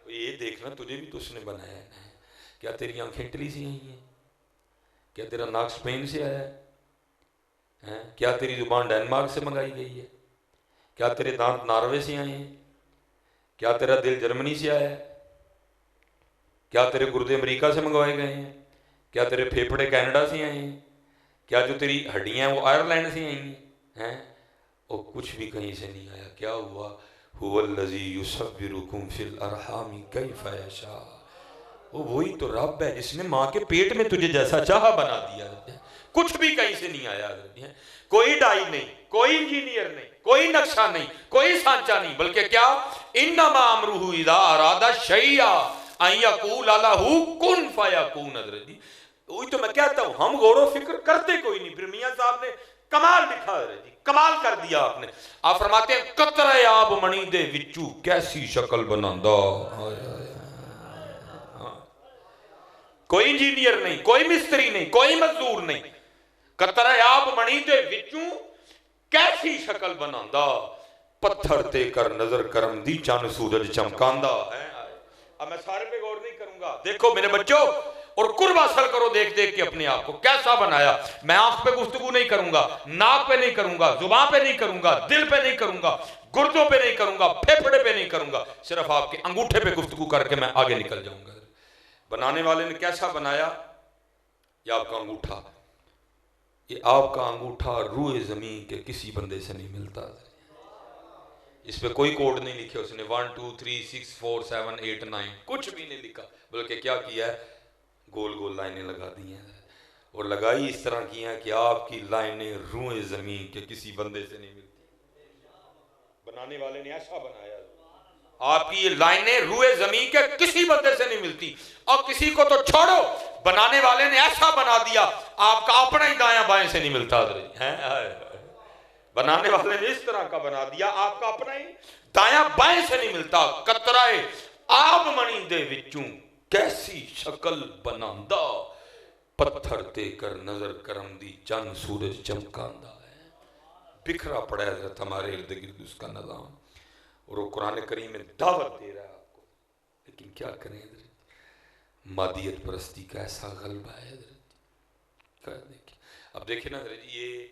یہ دیکھنا تجھے بھی تو اس نے بنایا ہے. کیا تیری آنکھیں اٹلی سے آئی ہیں, کیا تیرا ناک اسپین سے آیا ہے, کیا تیری زبان ڈینمارک سے منگائی گئی ہے, کیا تیرے دانت ناروے سے آئے ہیں, کیا تیرا دل جرمنی سے آیا ہے, کیا تیرے گردے امریکہ سے منگوائے گئے ہیں, کیا تیرے پھیپھڑے کینیڈا سے آئے ہیں, کیا جو تیری ہڈیاں ہیں وہ آئرلینڈ سے آئی ہیں. وہ کچھ بھی کہیں سے نہیں آیا. کیا ہوا, هو الذی یصورکم فی الارحام کیف یشاء. وہ وہی تو رب ہے جس نے ماں کے پیٹ میں تجھے جیسا چاہا بنا دیا. کچھ بھی کہیں سے نہیں آیا. کوئی ڈائی نہیں, کوئی انجینئر نہیں, کوئی نقشہ نہیں, کوئی سانچہ نہیں, بلکہ کیا انما امرہ اذا اراد شیئا ان یقول لہ کن فیکون. حضرت جی وہی تو میں کہتا ہوں, ہم غور و فکر کرتے کوئی نہیں. پھر میاں صاحب نے کمال دکھا ہے جی, کمال کر دیا آپ نے. آپ فرماتے ہیں قطرہ آب منی دے وچوں کیسی شکل بناندا. کوئی انجینئر نہیں, کوئی مستری نہیں, کوئی مزدور نہیں. قطرہ آب منی دے وچوں کیسی شکل بناندا, پتھر تے کر نظر کرم دی چان سورج چمکاندا. اب میں سارے پہ غور نہیں کروں گا. دیکھو میرے بچوں اور قرب حاصل کرو دیکھ دیکھ کے اپنے آپ کو کیسا بنایا. میں آنکھ پہ گفتگو نہیں کروں گا, ناک پہ نہیں کروں گا, زبان پہ نہیں کروں گا, دل پہ نہیں کروں گا, گردوں پہ نہیں کروں گا, پھیپھڑے پہ نہیں کروں گا, صرف آپ کے انگوٹھے پہ گفتگو کر کے میں آگے نکل جاؤں گا. بنانے والے نے کیسا بنایا, یہ آپ کا انگوٹھا, یہ آپ کا انگوٹھا روئے زمین کے کسی بندے سے نہیں ملتا. اس پہ کوئی کوڈ نہیں لکھے اس نے 1 2 3 6 4 7 8 9 کچھ بھی نہیں لکھا، بلکہ کیا کیا ہے، گول گول لائنیں لگا دی ہیں، اور لگائی اس طرح کی ہیں کہ آپ کی لائنیں روئیں زمین کے کسی بندے سے نہیں ملتی۔ بنانے والے نے ایسا بنایا، آپ کی یہ لائنیں روئے زمین کے کسی بندے سے نہیں ملتی، اور کسی کو تو چھوڑو، بنانے والے نے ایسا بنا دیا آپ کا اپنا ہی دایاں بائیں سے نہیں ملتا۔ بنانے والے نے اس طرح کا بنا دیا آپ کا اپنا ہی دایاں بائیں سے نہیں ملتا۔ قطرائے آب منی دے وچوں کیسی شکل بناندا، پتھر تے کر نظر کرم دی چند سورج چمکاندا ہے۔ بکھرا پڑا ہے حضرت ہمارے ارد گرد اس کا نظام، اور وہ قرآن کریم میں دعوت دے رہا ہے آپ کو، لیکن کیا کریں حضرت، مادیت پرستی کا ایسا غلبہ ہے حضرت۔ اب دیکھیں نا حضرت جی، یہ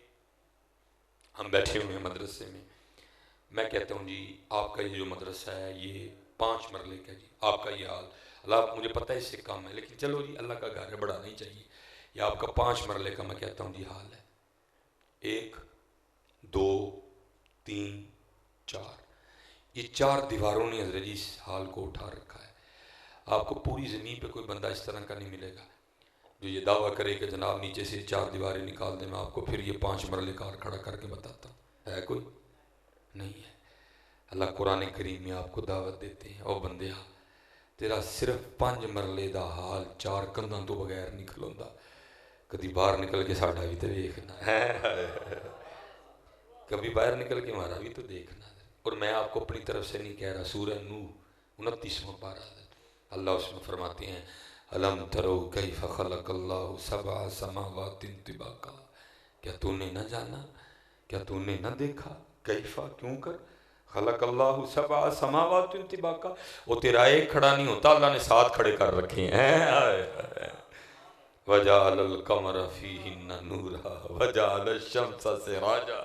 ہم بیٹھے ہوئے ہیں مدرسے میں، میں کہتا ہوں جی آپ کا یہ جو مدرسہ ہے یہ 5 مرلے کا، جی آپ کا یہ حال، اللہ مجھے پتہ ہے اس سے کم ہے، لیکن چلو جی اللہ کا گھر ہے، بڑا نہیں چاہیے، یہ آپ کا 5 مرلے کا میں کہتا ہوں جی حال ہے، 1 2 3 4، یہ 4 دیواروں نے حضرت جی اس حال کو اٹھا رکھا ہے۔ آپ کو پوری زمین پہ کوئی بندہ اس طرح کا نہیں ملے گا جو یہ دعویٰ کرے کہ جناب نیچے سے 4 دیواریں نکال دیں، میں آپ کو پھر یہ 5 مرلے کا اور کھڑا کر کے بتاتا ہوں، ہے کوئی؟ نہیں ہے۔ اللہ قرآن کریم میں آپ کو دعوت دیتے ہیں، او بندیا تیرا صرف 5 مرلے دا حال 4 کندھاں تو بغیر نہیں کھلوندا، کبھی باہر نکل کے ساڈا بھی تو دیکھنا ہے، کبھی باہر نکل کے ہمارا بھی تو دیکھنا ہے۔ اور میں آپ کو اپنی طرف سے نہیں کہہ رہا، سورہ نوح 29واں پارہ اللہ اس میں فرماتے ہیں الم ترو کیف خلق اللہ 7 سماوات طباقا، کیا تو نے نہ جانا، کیا تو نے نہ دیکھا، کیفا کیوں کر، خلق اللہ 7 سماوات طباقا، وہ تیرا ایک کھڑا نہیں ہوتا، اللہ نے 7 کھڑے کر رکھے ہیں۔ وجعل القمر فیہن نورا وجعل الشمس سراجا،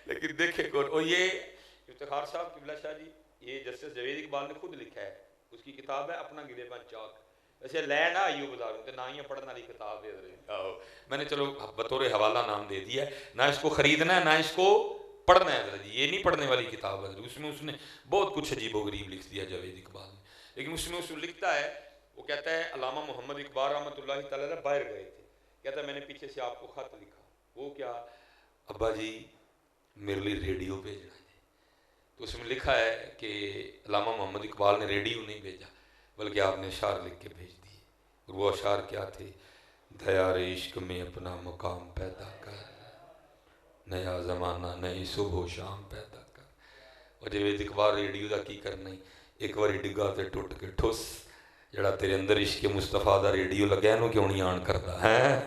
لیکن دیکھیں اور یہ افتخار صاحب قبلہ شاہ جی، یہ جسٹس جاوید اقبال نے خود لکھا ہے، اس کی کتاب ہے اپنا گریباں چاک، ویسے لے نہ آئیو بازاروں تے نہ ہی پڑھنے والی کتاب ہے، میں نے چلو بطور حوالہ نام دے دیا ہے، نہ اس کو خریدنا ہے نہ اس کو پڑھنا ہے حضرت، یہ نہیں پڑھنے والی کتاب ہے، اس میں اس نے بہت کچھ عجیب و غریب لکھ دیا جاوید اقبال نے، لیکن اس میں لکھتا ہے، وہ کہتا ہے علامہ محمد اقبال رحمۃ اللہ تعالی علیہ باہر گئے تھے، کہتا ہے میں نے پیچھے سے آپ کو خط لکھا، وہ کیا، ابا جی میرے لیے ریڈیو بھیجنا ہے، تو اس میں لکھا ہے کہ علامہ محمد اقبال نے ریڈیو نہیں بھیجا بلکہ آپ نے اشعار لکھ کے بھیج دیے، اور وہ اشعار کیا تھے، دیار عشق میں اپنا مقام پیدا کر، نیا زمانہ نئی صبح و شام پیدا کر، اور جاوید اقبال ریڈیو دا کی کرنا ہی، ایک باری ڈگا تے ٹوٹ کے ٹھس، جڑا تیرے اندر عشق مصطفیٰ دا ریڈیو لگا ہے نو کیوں نہیں آن کردا ہے،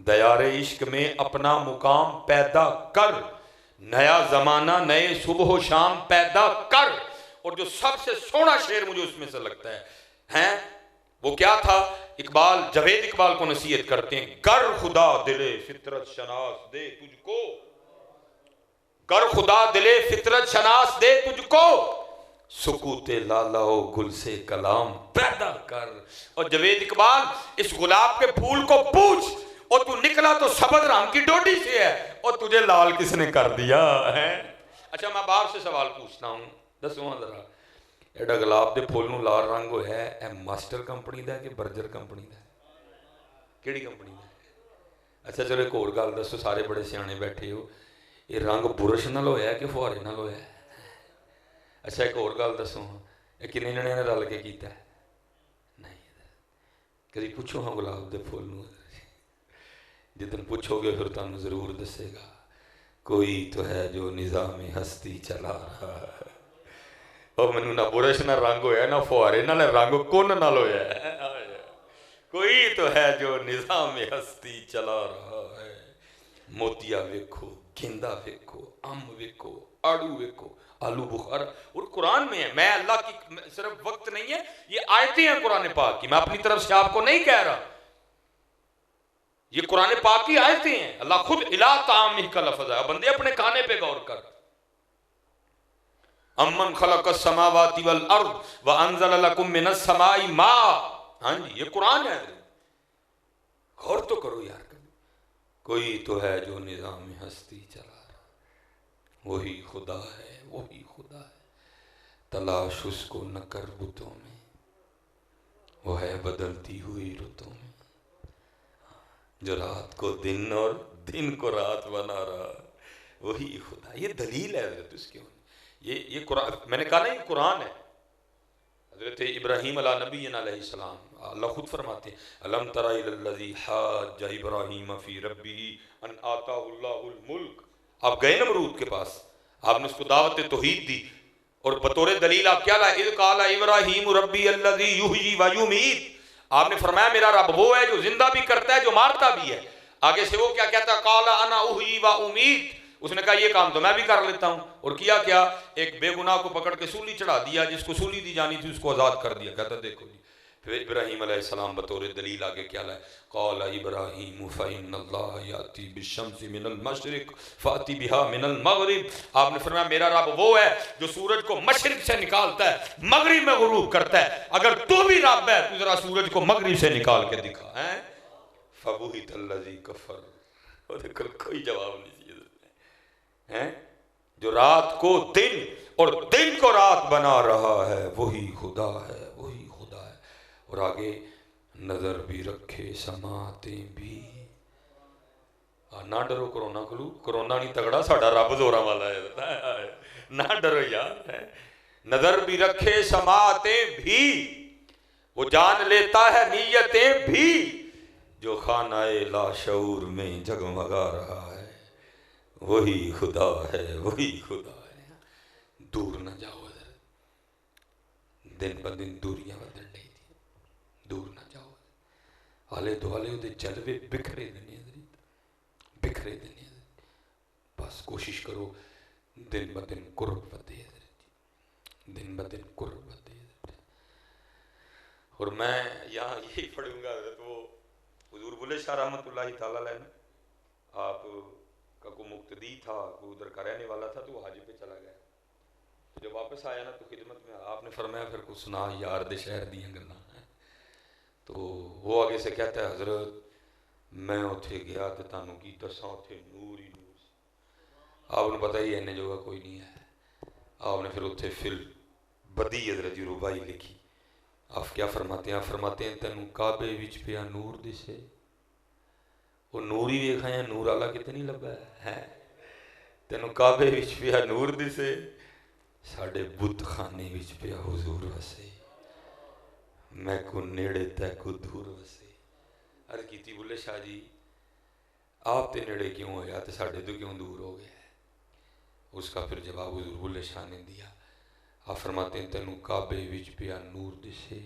دیار عشق میں اپنا مقام پیدا کر، نیا زمانہ نئے صبح و شام پیدا کر، اور جو سب سے سونا شعر مجھے اس میں سے لگتا ہے وہ کیا تھا، اقبال جاوید اقبال کو نصیحت کرتے ہیں، گر خدا دل فطرت شناس دے تجھ کو، گر خدا دل فطرت شناس دے تجھ کو، سکوت لالا و گل سے کلام پیدا کر، اور جاوید اقبال اس گلاب کے پھول کو پوچھ، اور تو نکلا تو سبز رام کی ڈوڈی سے ہے، اور تجھے لال کس نے کر دیا ہے۔ اچھا میں باپ سے سوال پوچھتا ہوں، دسو ذرا ایڈا گلاب دے پھول نو لال رنگ ہویا ہے، اے ماسٹر کمپنی دا ہے کہ برجر کمپنی دا ہے، کیڑی کمپنی دا ہے؟ اچھا چلو ایک اور گل دسو، سارے بڑے سیانے بیٹھے ہو، یہ رنگ برش نال ہویا ہے کہ فوارے نال ہویا ہے؟ اچھا ایک اور گل دسو، یہ کنے جنے نے رل کے کیتا ہے؟ نہیں، کدی پوچھو ہاں گلاب دے پھول نو، جدن پوچھو گے پھر تمہیں ضرور دسے گا، کوئی تو ہے جو نظام ہستی چلا رہا ہے، اور منو نہ برش نہ رنگ ہویا نہ فوارے نہ رنگ کن نہ ہویا ہے، کوئی تو ہے جو نظام ہستی چلا رہا ہے، موتیا ویکھو گیندا ویکھو ام ویکھو آڑو ویکھو آلو بخارا، اور قرآن میں ہے، میں اللہ کی صرف وقت نہیں ہے، یہ آیتیں ہیں قرآن پاک کی، میں اپنی طرف سے آپ کو نہیں کہہ رہا، یہ قرآن پاک کی آیتیں ہیں، اللہ خود الہ طعامہ کا لفظ ہے، بندے اپنے کھانے پہ غور کر، امن خلق السماوات والارض وانزل لکم من السماء ماء، ہاں جی یہ قرآن ہے، غور تو کرو یار، کوئی تو ہے جو نظام ہستی چلا رہا، وہی خدا ہے، وہی خدا ہے، تلاش اس کو نہ کر بتوں میں، وہ ہے بدلتی ہوئی رتوں میں، جو رات کو دن اور دن کو رات بنا رہا، وہی خدا۔ یہ دلیل ہے حضرت اس کے ہونے، یہ قرآن، میں نے کہا نا یہ قرآن ہے۔ حضرت ابراہیم علیہ نبی علیہ السلام، اللہ خود فرماتے ہیں الم تر الی الذی حاج ابراہیم فی ربہ ان آتاہ اللہ الملک۔ آپ گئے نمرود کے پاس، آپ نے اس کو دعوت توحید دی، اور بطور دلیل آپ کیا لائے؟ اذ قال ابراہیم ربی الذی یحیی و یمیت، آپ نے فرمایا میرا رب وہ ہے جو زندہ بھی کرتا ہے جو مارتا بھی ہے۔ آگے سے وہ کیا کہتا ہے؟ قال انا احیی و امیت، اس نے کہا یہ کام تو میں بھی کر لیتا ہوں، اور کیا کیا؟ ایک بے گناہ کو پکڑ کے سولی چڑھا دیا، جس کو سولی دی جانی تھی اس کو آزاد کر دیا۔ کہتا دیکھو جی، پھر ابراہیم علیہ السلام بطور دلیل آگے کیا لائے؟ قال ابراہیم فإن اللہ یأتی بالشمس من المشرق فأتی بها من المغرب، آپ نے فرمایا میرا رب وہ ہے جو سورج کو مشرق سے نکالتا ہے مغرب میں غروب کرتا ہے، اگر تو بھی رب ہے تو ذرا سورج کو مغرب سے نکال کے دکھا۔ فبہت الذی کفر، کوئی جواب نہیں ہے، جو رات کو دن اور دن کو رات بنا رہا ہے وہی خدا ہے، وہی خدا ہے۔ اور آگے نظر بھی رکھے سماعتیں بھی، نہ ڈرو کرونا کلو، کرونا نہیں تگڑا، ساڑھا رب زوراں والا ہے، نہ ڈرو یار۔ نظر بھی رکھے سماعتیں بھی، وہ جان لیتا ہے نیتیں بھی، جو خانہ لاشعور میں جگمگا رہا ہے وہی خدا ہے، وہی خدا ہے۔ دور نہ جاؤ حضرت، دن ب دن دوریاں بدل رہی تھی، دور نہ جاؤ، آلے دوالے دے جلوے بکھرے دینے حضرت، بکھرے دینے حضرت، بس کوشش کرو دن ب دن قرب بدے حضرت، دن ب دن قرب بدے حضرت۔ اور میں یہاں یہی پڑھوں گا حضرت، وہ حضور بلے شاہ رحمۃ اللہ تعالیٰ علیہ نے، آپ کا کوئی مقتدی تھا، کوئی ادھر کا رہنے والا تھا، تو وہ حج پہ چلا گیا، جب واپس آیا نا تو خدمت میں آپ نے فرمایا پھر کچھ سنا یار دے شہر دیاں گلاں، تو وہ آگے سے کہتا ہے حضرت میں اتھے گیا تو تانوں کی دساں اتھے نور ہی نور سی، آپ نے پتہ ہی اینے جوگا کوئی نہیں ہے، آپ نے پھر اتھے فل بدی حضرت جی ربائی لکھی، آپ کیا فرماتے ہیں؟ آپ فرماتے ہیں تینوں کعبے وچ پیا نور دسے، وہ نور ہی ویکھا ہے، نور والا کتنی لبا ہے، تینوں کعبے وچ پیا نور دسے، ساڈے بت خانے وچ پیا حضور وسے، میں کو نیڑے تے کو دور وسے۔ عرض کیتی بلے شاہ جی آپ تے نیڑے کیوں ہویا تے ساڈے تو کیوں دور ہو گیا؟ اس کا پھر جواب حضور بلے شاہ نے دیا، آپ فرماتے ہیں تینوں کعبے وچ پیا نور دسے،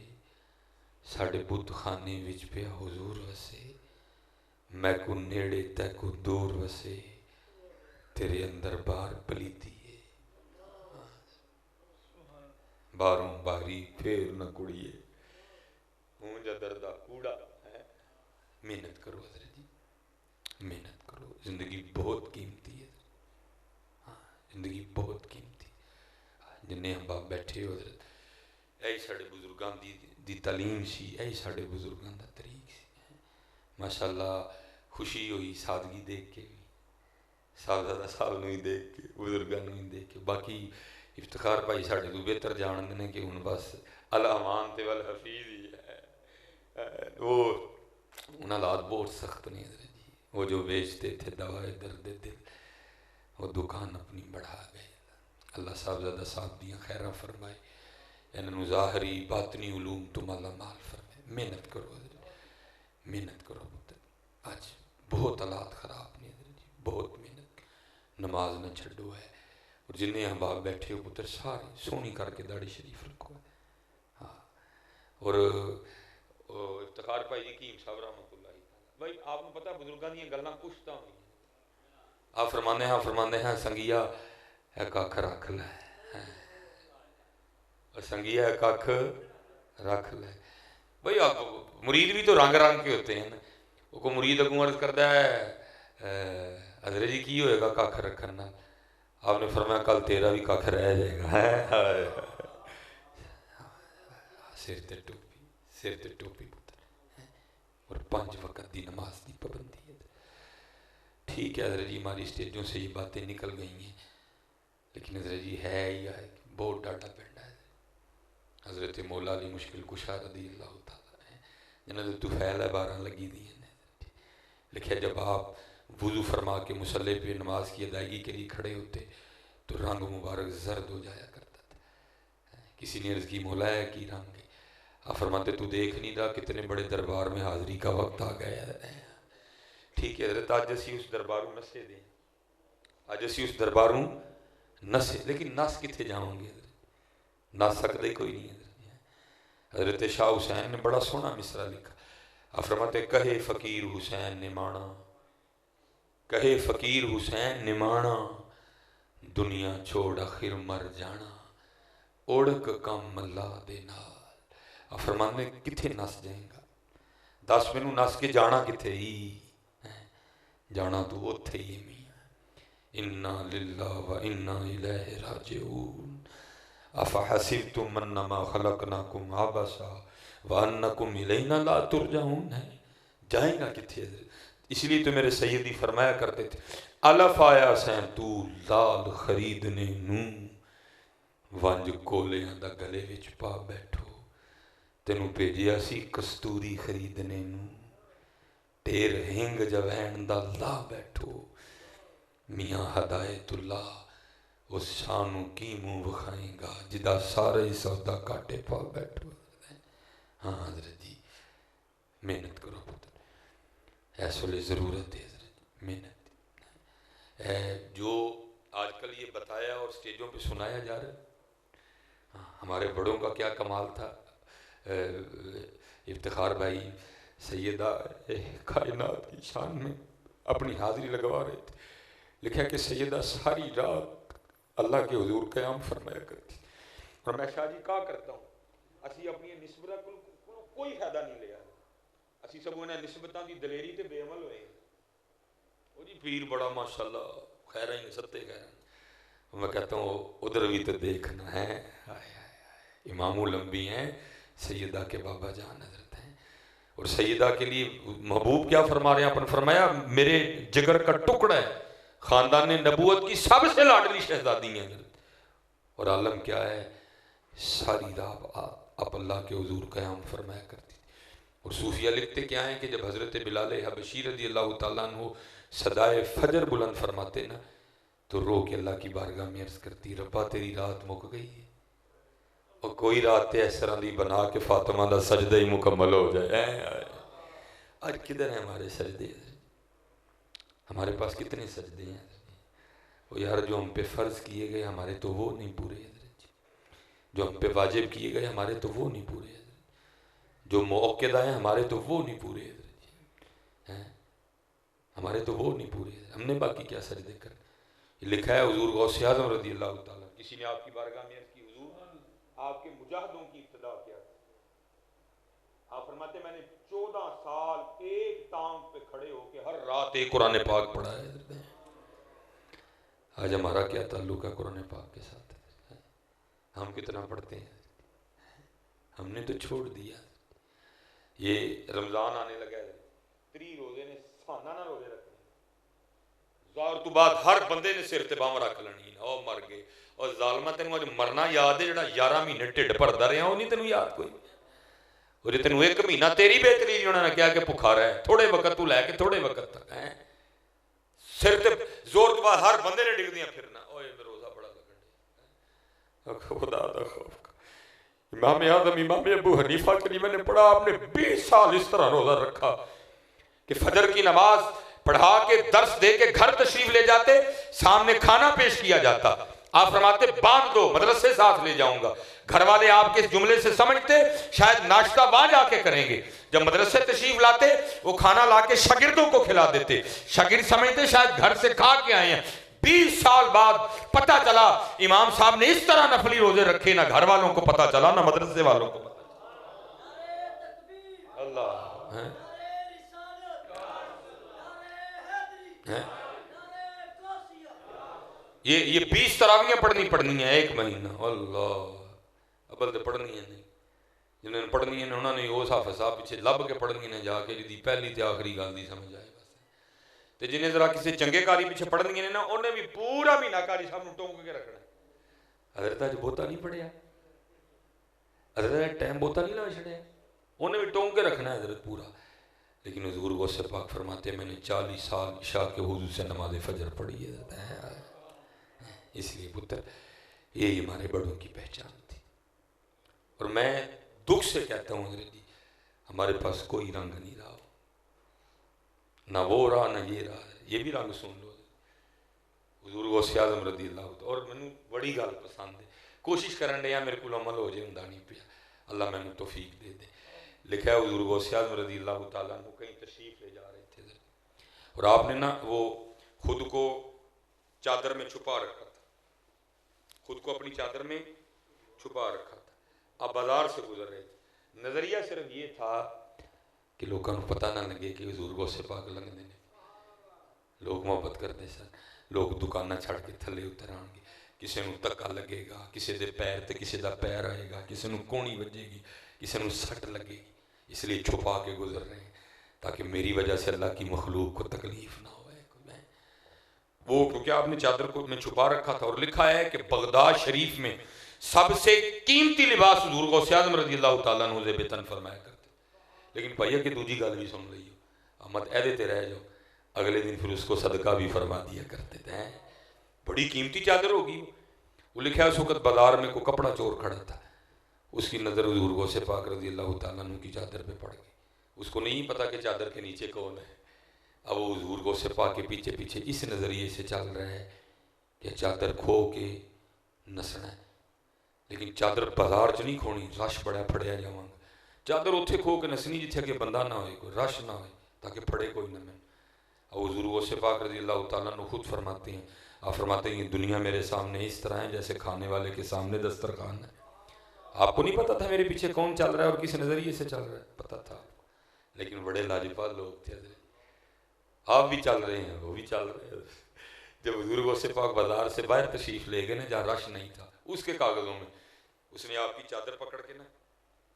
ساڈے بت خانے وچ پیا حضور وسے، میں کو نیڑے تے کو دور وسے، تیرے اندر بار پلیتی ہے، باروں باری پھیر نہ کڑیے، ہوں جا دردہ کوڑا ہے۔ محنت کرو حضرت جی، محنت کرو، زندگی بہت قیمتی ہے، زندگی بہت قیمتی، جنہیں ہم باپ بیٹھے ہو حضرت، اے ساڑے بزرگاں دی تعلیم سی، اے ساڑے بزرگاں دا طریق سی، ماشاءاللہ خوشی ہوئی سادگی دیکھ کے بھی، صاحبزادہ صاحب نو ہی دیکھ کے، بزرگاں نو ہی دیکھ کے، باقی افتخار بھائی ساڑے تو بہتر جانتے ہیں کہ ہن بس الامان تے والحفیظ ہی ہے، وہ انہاں لات بہت سخت نہیں حضرت جی، وہ جو بیچتے تھے دوائے درد دل، وہ دکان اپنی بڑھا گئے، اللہ صاحبزادہ صاحب دیاں خیرہ فرمائے، انہوں ظاہری باطنی علوم تو مالا مال فرمائے، محنت کرو حضرت، محنت کرو پتر، آج بہت حالات خراب نہیں حضرت جی، بہت محنت، نماز نہ چھڑو ہے، اور جنہیں احباب بیٹھے ہو پتر سارے سونی کر کے داڑھی شریف رکھو، ہاں، اور افتخار بھائی جی کیم صاحب رحمۃ اللہ تعالیٰ، بھائی آپ کو پتہ بزرگاں دیاں گلاں پوچھتا ہوئی، آپ فرماندے ہیں سنگیا ہے کاکھ رکھ لے، سنگیا ہے کاکھ رکھ لے، بھائی آپ مرید بھی تو رنگ رنگ کے ہوتے ہیں نا، وہ کو مرید اگوں عرض کرتا ہے حضرت جی کی ہوئے گا کاکھ رکھنا، آپ نے فرمایا کل تیرا بھی کاکھ رہ جائے گا، سر تے ٹوپی، سر تے ٹوپی پتر، اور 5 وقت دی نماز دی پابندی ہے۔ ٹھیک ہے حضرت جی ہماری اسٹیجوں سے یہ باتیں نکل گئی ہیں، لیکن حضرت جی ہے ہی ہے بہت ڈاٹا پینڈا ہے. حضرت مولا علی مشکل کشا رضی اللہ تعالیٰ ہے جنہوں نے طفیل ہے 12 لگی دی ہیں. لکھا جب آپ وضو فرما کے مصلی پہ نماز کی ادائیگی کے لیے کھڑے ہوتے تو رنگ مبارک زرد ہو جایا کرتا تھا. کسی نے عرض کی مولا ہے کی رنگ ہے؟ آپ فرماتے تو دیکھ نہیں رہا کتنے بڑے دربار میں حاضری کا وقت آ گیا ہے. ٹھیک ہے حضرت آج اسی اس درباروں نسے دیں اج اسی اس درباروں نسے لیکن نس کتنے جاؤں گے نس سکتے کوئی نہیں. حضرت شاہ حسین نے بڑا سونا مصرع لکھا. آپ فرماتے کہے فقیر حسین نے مانا کہے فقیر حسین نے مانا دنیا چھوڑ آخر مر جانا اوڑک کم اللہ دے نال. آپ فرماتے کتنے نس جائیں گا دس مینوں نس کے جانا کتنے ہی جانا تو اتھے ہی میاں. انا للہ و انا الیہ راجعون افحسبتم انما خلقناکم عبثا وانکم الینا لا ترجعون. جائیں گا کتنے. اس لیے تو میرے سیدی فرمایا کرتے تھے الف آیا سین تو لال خریدنے نو ونج کولیاں دا گلے وچ پا بیٹھو تینوں بھیجیا سی کستوری خریدنے نو ٹیر ہنگ جوین دا لا بیٹھو. میاں ہدایت اللہ اس شانوں کی منہ بخائیں گا جدا سارے سودا کاٹے پا بیٹھو. ہاں حضرت جی محنت کرو پتر ایس ویلے ضرورت ہے حضرت محنت. جو آج کل یہ بتایا اور سٹیجوں پہ سنایا جا رہا ہے ہمارے بڑوں کا کیا کمال تھا. افتخار بھائی سیدہ کائنات کی شان میں اپنی حاضری لگوا رہے تھے. لکھا کہ سیدہ ساری رات اللہ کے حضور قیام فرمایا کرتی اور میں شاہ جی کہا کرتا ہوں اسی اپنی نسبتہ کوئی فائدہ نہیں لیا اسی سب انہیں نسبتاں دی دلیری تے بے عمل ہوئے. وہ جی پیر بڑا ماشاءاللہ خیر ہی ستے خیر. میں کہتا ہوں ادھر بھی تو دیکھنا ہے. امام لمبی ہیں سیدہ کے بابا جان حضرت ہیں اور سیدہ کے لیے محبوب کیا فرما رہے ہیں. اپن فرمایا میرے جگر کا ٹکڑا ہے خاندان نبوت کی سب سے لاڈلی شہزادی ہیں اور عالم کیا ہے ساری رات آپ اللہ کے حضور قیام فرمایا کرتی. اور صوفیہ لکھتے کیا ہیں کہ جب حضرت بلال حبشی رضی اللہ تعالیٰ عنہ صدائے فجر بلند فرماتے نا تو رو کے اللہ کی بارگاہ میں عرض کرتی ربا تیری رات مک گئی ہے اور کوئی رات اس طرح دی بنا کہ فاطمہ دا سجدہ ہی مکمل ہو جائے. آج کدھر ہیں ہمارے سجدے؟ ہمارے پاس کتنے سجدے ہیں وہ یار جو ہم پہ فرض کیے گئے ہمارے تو وہ نہیں پورے حضرت جی. جو ہم پہ واجب کیے گئے ہمارے تو وہ نہیں پورے حضرت. جو موقعہ ہیں ہمارے تو وہ نہیں پورے حضرت جی. ہمارے تو وہ نہیں پورے. ہم نے باقی کیا سجدے کر. یہ لکھا ہے حضور غوث اعظم رضی اللہ تعالیٰ کسی نے آپ کی بارگاہ میں عرض کی حضور آپ کے مجاہدوں کی ابتدا کیا. آپ فرماتے میں نے 14 سال ایک ٹانگ پہ کھڑے ہو کے ہر رات ایک قرآن پاک پڑھا ہے. آج ہمارا کیا تعلق ہے قرآن پاک کے ساتھ؟ ہم کتنا پڑھتے ہیں؟ ہم نے تو چھوڑ دیا. یہ رمضان آنے لگا ہے 3 روزے نے سانہ نہ روزے رکھنے زور تو بعد ہر بندے نے سر تے بام رکھ لینی او مر گئے. اور ظالمہ تینوں جو مرنا یاد ہے جڑا 11 مہینے ٹھڈ بھردا رہیا وہ نہیں تینوں یاد کوئی. اور جے تینوں 1 مہینہ تیری بہتری انہوں نے کہا کہ بھکھا رہا ہے تھوڑے وقت تو لے کے تھوڑے وقت تک سر تے زور تو بعد ہر بندے نے ڈگ دیاں پھرنا اوے میں روزہ بڑا لگن خدا دا خوف. امام اعظم امام ابو حنیفہ کے لیے میں نے پڑھا آپ نے 20 سال اس طرح روزہ رکھا کہ فجر کی نماز پڑھا کے درس دے کے گھر تشریف لے جاتے سامنے کھانا پیش کیا جاتا. آپ فرماتے باندھ دو مدرسے ساتھ لے جاؤں گا. گھر والے آپ کے اس جملے سے سمجھتے شاید ناشتہ وہاں جا کے کریں گے. جب مدرسے تشریف لاتے وہ کھانا لا کے شاگردوں کو کھلا دیتے. شاگرد سمجھتے شاید گھر سے کھا کے آئے ہیں. 20 سال بعد پتہ چلا امام صاحب نے اس طرح نفلی روزے رکھے نہ گھر والوں کو پتہ چلا نہ مدرسے والوں کو پتہ چلا. اللہ یہ 20 تراویاں پڑھنی ہیں 1 مہینہ. اللہ ابل تو پڑھنی ہیں نہیں جنہوں نے پڑھنی ہیں انہوں نے اس حافظ صاحب پیچھے لب کے پڑھنی ہیں جا کے جی پہلی تے آخری گل دی سمجھ آئے بس. تے جنہیں ذرا کسی چنگے کاری پیچھے پڑھنی ہیں نا انہیں بھی پورا مہینہ کاری صاحب ٹونک کے رکھنا. حضرت اج بوتا نہیں پڑھیا، حضرت ٹائم بوتا نہیں لا چھڑیا، انہیں بھی ٹونگ کے رکھنا ہے حضرت پورا. لیکن حضور غوث پاک فرماتے ہیں میں نے 40 سال عشاء کے وضو سے نماز فجر پڑھی ہے. اس لیے پتر یہی ہمارے بڑوں کی پہچان تھی. اور میں دکھ سے کہتا ہوں حضرت جی ہمارے پاس کوئی رنگ نہیں رہا، نہ وہ رہا نہ یہ رہا. یہ بھی رنگ سن لو حضور غوث اعظم رضی اللہ عنہ. اور میں بڑی گل پسند ہے، کوشش کرن ڈیا میرے کو عمل ہو جائے، ہوندا نہیں پیا، اللہ میں توفیق دے دے. لکھا ہے حضور غوث اعظم رضی اللہ تعالیٰ عنہ کہیں تشریف لے جا رہے تھے اور آپ نے نا وہ خود کو چادر میں چھپا رکھا تھا، خود کو اپنی چادر میں چھپا رکھا تھا. آپ بازار سے گزر رہے تھے، نظریہ صرف یہ تھا کہ لوگوں کو پتہ نہ لگے کہ حضور غوث پاک لنگدے نے. لوگ محبت کرتے سن، لوگ دکانہ چھڑ کے تھلے اتر آن گے، کسی نو دھکا لگے گا، کسی دے پیر تے کسی دا پیر آئے گا، کسی نو کونی بجے گی، کسی نو سٹ لگے گی. اس لیے چھپا کے گزر رہے ہیں تاکہ میری وجہ سے اللہ کی مخلوق کو تکلیف نہ ہوئے. وہ کیونکہ آپ نے چادر کو میں چھپا رکھا تھا. اور لکھا ہے کہ بغداد شریف میں سب سے قیمتی لباس حضور غوث اعظم رضی اللہ تعالیٰ عنہ ذے بتن فرمایا کرتے. لیکن بھائیا کہ دوجی گل بھی سن لئی ہو، احمد عہدے تے رہ جاؤ، اگلے دن پھر اس کو صدقہ بھی فرما دیا کرتے تھے. بڑی قیمتی چادر ہوگی. وہ لکھا ہے اس وقت بازار میں کوئی کپڑا چور کھڑا تھا، اس کی نظر حضور غوث پاک رضی اللہ تعالیٰ عنہ کی چادر پہ پڑ گئی. اس کو نہیں پتا کہ چادر کے نیچے کون ہے. اب وہ حضور غوث پاک کے پیچھے پیچھے اس نظریے سے چل رہا ہے کہ چادر کھو کے نسنا ہے. لیکن چادر بازار چ نہیں کھونی، رش بڑا پھڑیا جاواں گا. چادر اتنے کھو کے نسنی جتھے کہ بندہ نہ ہوئے، کوئی رش نہ ہوئے، تاکہ پھڑے کوئی نہ. میں اب حضور غوث پاک رضی اللہ تعالیٰ عنہ خود فرماتے ہیں، آپ فرماتے ہیں یہ دنیا میرے سامنے اس طرح ہے جیسے کھانے والے کے سامنے دسترخوان ہے. آپ کو نہیں پتا تھا میرے پیچھے کون چل رہا ہے اور کس نظریے سے چل رہا ہے، پتا تھا آپ کو. لیکن بڑے لاجواب لوگ تھے، آپ بھی چل رہے ہیں وہ بھی چل رہے ہیں. جب حضور غوث پاک بازار سے باہر تشریف لے گئے نا جہاں رش نہیں تھا، اس کے کاغذوں میں اس نے آپ کی چادر پکڑ کے نا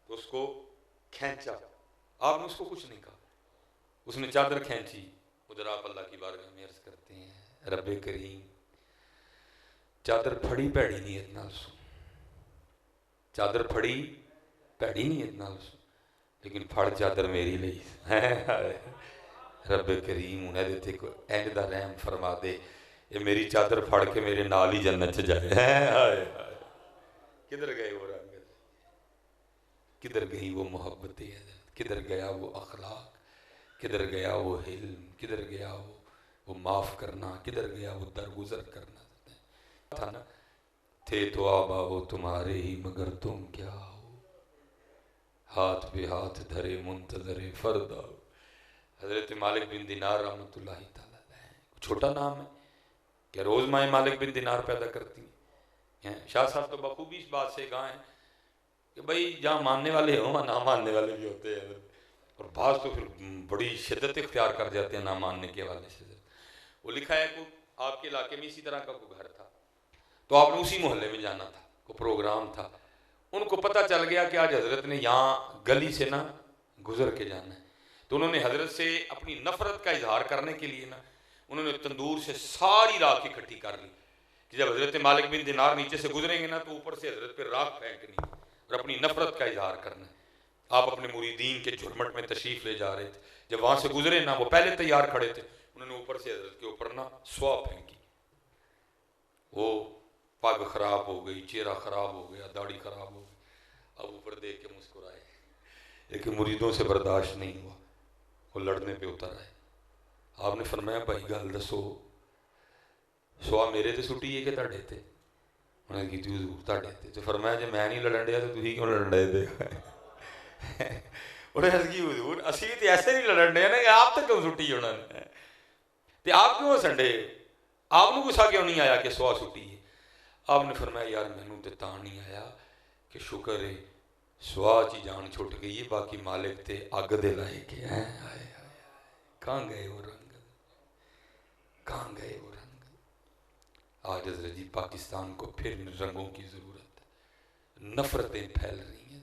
اس کو کھینچا. آپ نے اس کو کچھ نہیں کہا، اس نے چادر کھینچی. ادھر آپ اللہ کی بارگاہ میں عرض کرتے ہیں رب کریم چادر پھڑی پیڑی نیت نال سن، چادر پھڑی پیڑی نیت نال سن، لیکن پھڑ چادر میری لئی. رب کریم انہیں دیتے کو اینڈ دا رحم فرما دے، یہ میری چادر پھڑ کے میرے نال ہی جنت چ جائے. کدھر گئے وہ رنگ، کدھر گئی وہ محبتیں، کدھر گیا وہ اخلاق، کدھر گیا وہ علم، کدھر گیا وہ معاف کرنا، کدھر گیا وہ درگزر کرنا. تھا نا تھے تو آبا وہ تمہارے ہی مگر تم کیا ہو، ہاتھ پہ ہاتھ دھرے منتظر فردا. حضرت مالک بن دینار رحمۃ اللہ تعالیٰ علیہ، چھوٹا نام ہے کہ روز مائیں مالک بن دینار پیدا کرتی ہیں. شاہ صاحب تو بخوبی اس بات سے گاہ ہیں کہ بھائی جہاں ماننے والے ہوں وہاں نہ ماننے والے بھی ہوتے ہیں، اور بعض تو پھر بڑی شدت اختیار کر جاتے ہیں نہ ماننے کے حوالے سے. وہ لکھا ہے کہ آپ کے علاقے میں اسی طرح کا کوئی گھر تھا تو آپ نے اسی محلے میں جانا تھا، کوئی پروگرام تھا. ان کو پتہ چل گیا کہ آج حضرت نے یہاں گلی سے نا گزر کے جانا ہے، تو انہوں نے حضرت سے اپنی نفرت کا اظہار کرنے کے لیے نا انہوں نے تندور سے ساری راکھ اکٹھی کر لی کہ جب حضرت مالک بن دینار نیچے سے گزریں گے نا تو اوپر سے حضرت پہ راکھ پھینکنی اور اپنی نفرت کا اظہار کرنا ہے. آپ اپنے مریدین کے جھرمٹ میں تشریف لے جا رہے تھے، جب وہاں سے گزرے نا وہ پہلے تیار کھڑے تھے، انہوں نے اوپر سے حضرت کے اوپر نا سوا پھینکی. وہ پگ خراب ہو گئی، چہرہ خراب ہو گیا، داڑھی خراب ہو گئی. اب اوپر دیکھ کے مسکرائے، لیکن مریدوں سے برداشت نہیں ہوا، وہ لڑنے پہ اتر آئے. آپ نے فرمایا بھائی گل دسو سوا میرے تے سٹی ہے کہ تہاڈے تے؟ انہوں نے کہتی حضور تہاڈے تے. تو فرمایا جے میں نہیں لڑن ڈیا تو تسی کیوں لڑن ڈے تے؟ انہیں عرض کی حضور اسی بھی تے ایسے نہیں لڑن ڈے نا کہ آپ تے کیوں سٹی انہوں نے تے آپ کیوں سنڈے، آپ کو غصہ کیوں نہیں آیا کہ سوا سٹی ہے؟ آپ نے فرمایا یار مینوں تے تاں نہیں آیا کہ شکر ہے سوا چی جان چھٹ گئی ہے، باقی مالک تے اگ دے لائے کے ہیں. کہاں گئے وہ رنگ، کہاں گئے وہ رنگ. آج حضرت جی پاکستان کو پھر رنگوں کی ضرورت ہے، نفرتیں پھیل رہی ہیں،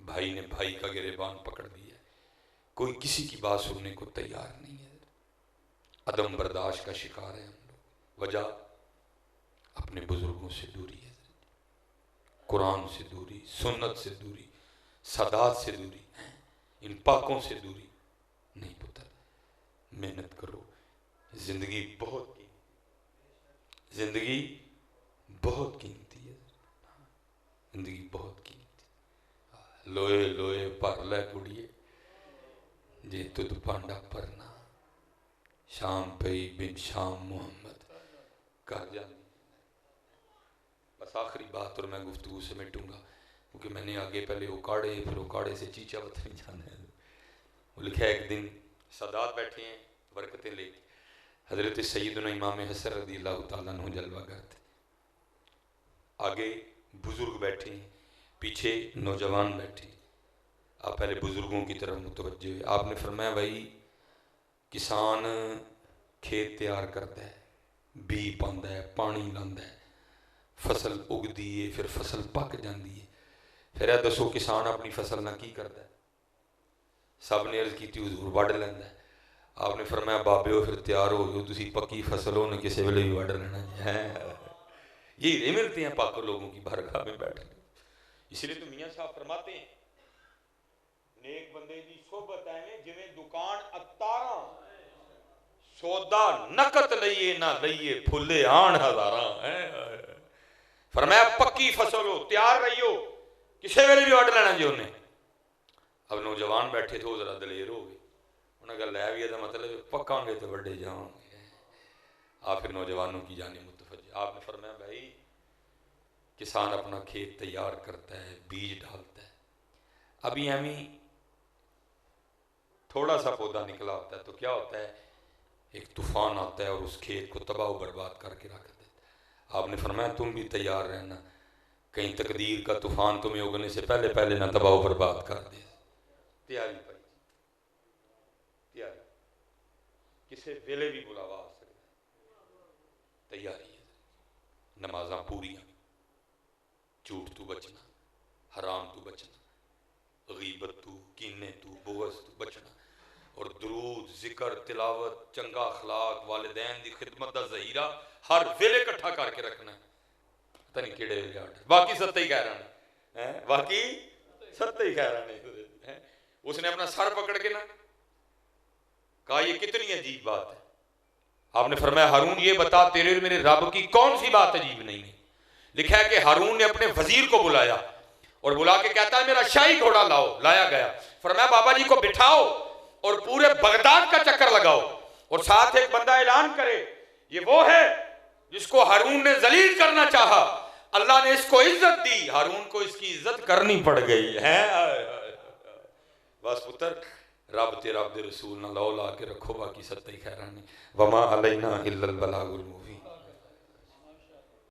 بھائی نے بھائی کا گریبان پکڑ لیا، کوئی کسی کی بات سننے کو تیار نہیں ہے، عدم برداشت کا شکار ہے ہم لوگ. وجہ اپنے بزرگوں سے دوری ہے، قرآن سے دوری، سنت سے دوری، سادات سے دوری، ان پاکوں سے دوری نہیں پتر۔ محنت کرو، زندگی بہت قیمتی، زندگی بہت قیمتی ہے، زندگی بہت قیمتی۔ لوئے لوئے پر لے کڑیے جے تد پانڈا پرنا، شام پئی بن شام محمد کر جانی۔ بس آخری بات اور میں گفتگو سے مٹوں گا کیونکہ میں نے آگے پہلے اکاڑے پھر اکاڑے سے چیچا وطنی جانا ہے۔ وہ لکھا ہے ایک دن سادات بیٹھے ہیں برکتیں لے کے، حضرت سیدنا امام حسن رضی اللہ تعالیٰ عنہ جلوہ کرتے، آگے بزرگ بیٹھے ہیں، پیچھے نوجوان بیٹھے۔ آپ پہلے بزرگوں کی طرف متوجہ ہوئے۔ آپ نے فرمایا بھائی کسان کھیت تیار کرتا ہے، بی پاندا ہے، پانی لاندا ہے، فصل اگدی ہے، پھر فصل پک جاندی ہے، پھر یہ دسو کسان اپنی فصل نہ کی کرتا ہے؟ سب نے عرض کی تھی حضور وڈ لینا ہے۔ آپ نے فرمایا بابیو پھر تیار ہو گئے، تسی پکی فصل ہو نے کسی ویلے بھی وڈ لینا ہے۔ یہ ہیرے ملتے ہیں پاک لوگوں کی بارگاہ میں بیٹھ کے۔ اسی لیے تو میاں صاحب فرماتے ہیں نیک بندے دی صحبت ہے جویں دکان اتاراں، سودا نقد لئیے نہ لئیے پھلے آن ہزاراں۔ فرمایا پکی فصل ہو، تیار رہی ہو، کسی ویلے بھی وڈ لینا جی انہیں۔ اب نوجوان بیٹھے تھے وہ ذرا دلیر ہو گئے، انہوں نے کہا لے بھی مطلب پکاں گے تو بڑے جاؤں گے۔ آپ پھر نوجوانوں کی جانب متوجہ، آپ نے فرمایا بھائی کسان اپنا کھیت تیار کرتا ہے، بیج ڈالتا ہے، ابھی ہمیں تھوڑا سا پودا نکلا ہوتا ہے تو کیا ہوتا ہے، ایک طوفان آتا ہے اور اس کھیت کو تباہ و برباد کر کے رکھ دیتا ہے۔ آپ نے فرمایا تم بھی تیار رہنا، کہیں تقدیر کا طوفان تمہیں اگنے سے پہلے پہلے نہ تباہ و برباد کر دے۔ تیاری پائی، تیاری کسے ویلے بھی بلاوا آ سکتا ہے، تیاری ہے۔ نمازاں پوریاں، جھوٹ تو بچنا، حرام تو بچنا، غیبت تو، کینے تو، بغض تو بچنا، اور درود، ذکر، تلاوت، چنگا اخلاق، والدین دی خدمت دا ظہیرہ ہر ویلے اکٹھا کر کے رکھنا ہے۔ پتہ نہیں کیڑے ویلے آڈر، باقی ستہ ہی کہہ رہا ہے، باقی ستہ ہی کہہ رہا ہے۔ اس نے اپنا سر پکڑ کے نا کہا یہ کتنی عجیب بات ہے۔ آپ نے فرمایا ہارون یہ بتا تیرے اور میرے رب کی کون سی بات عجیب نہیں ہے؟ لکھا ہے کہ ہارون نے اپنے وزیر کو بلایا اور بلا کے کہتا ہے میرا شاہی گھوڑا لاؤ، لایا گیا۔ فرمایا بابا جی کو بٹھاؤ اور پورے بغداد کا چکر لگاؤ اور ساتھ ایک بندہ اعلان کرے یہ وہ ہے جس کو ہارون نے ذلیل کرنا چاہا، اللہ نے اس کو عزت دی، ہارون کو اس کی عزت کرنی پڑ گئی ہے۔ بس پتر رب تے رب دے رسول نہ لو لا کے رکھو، باقی ستہ ہی خیرانی وما علینا الا البلاغ المبین۔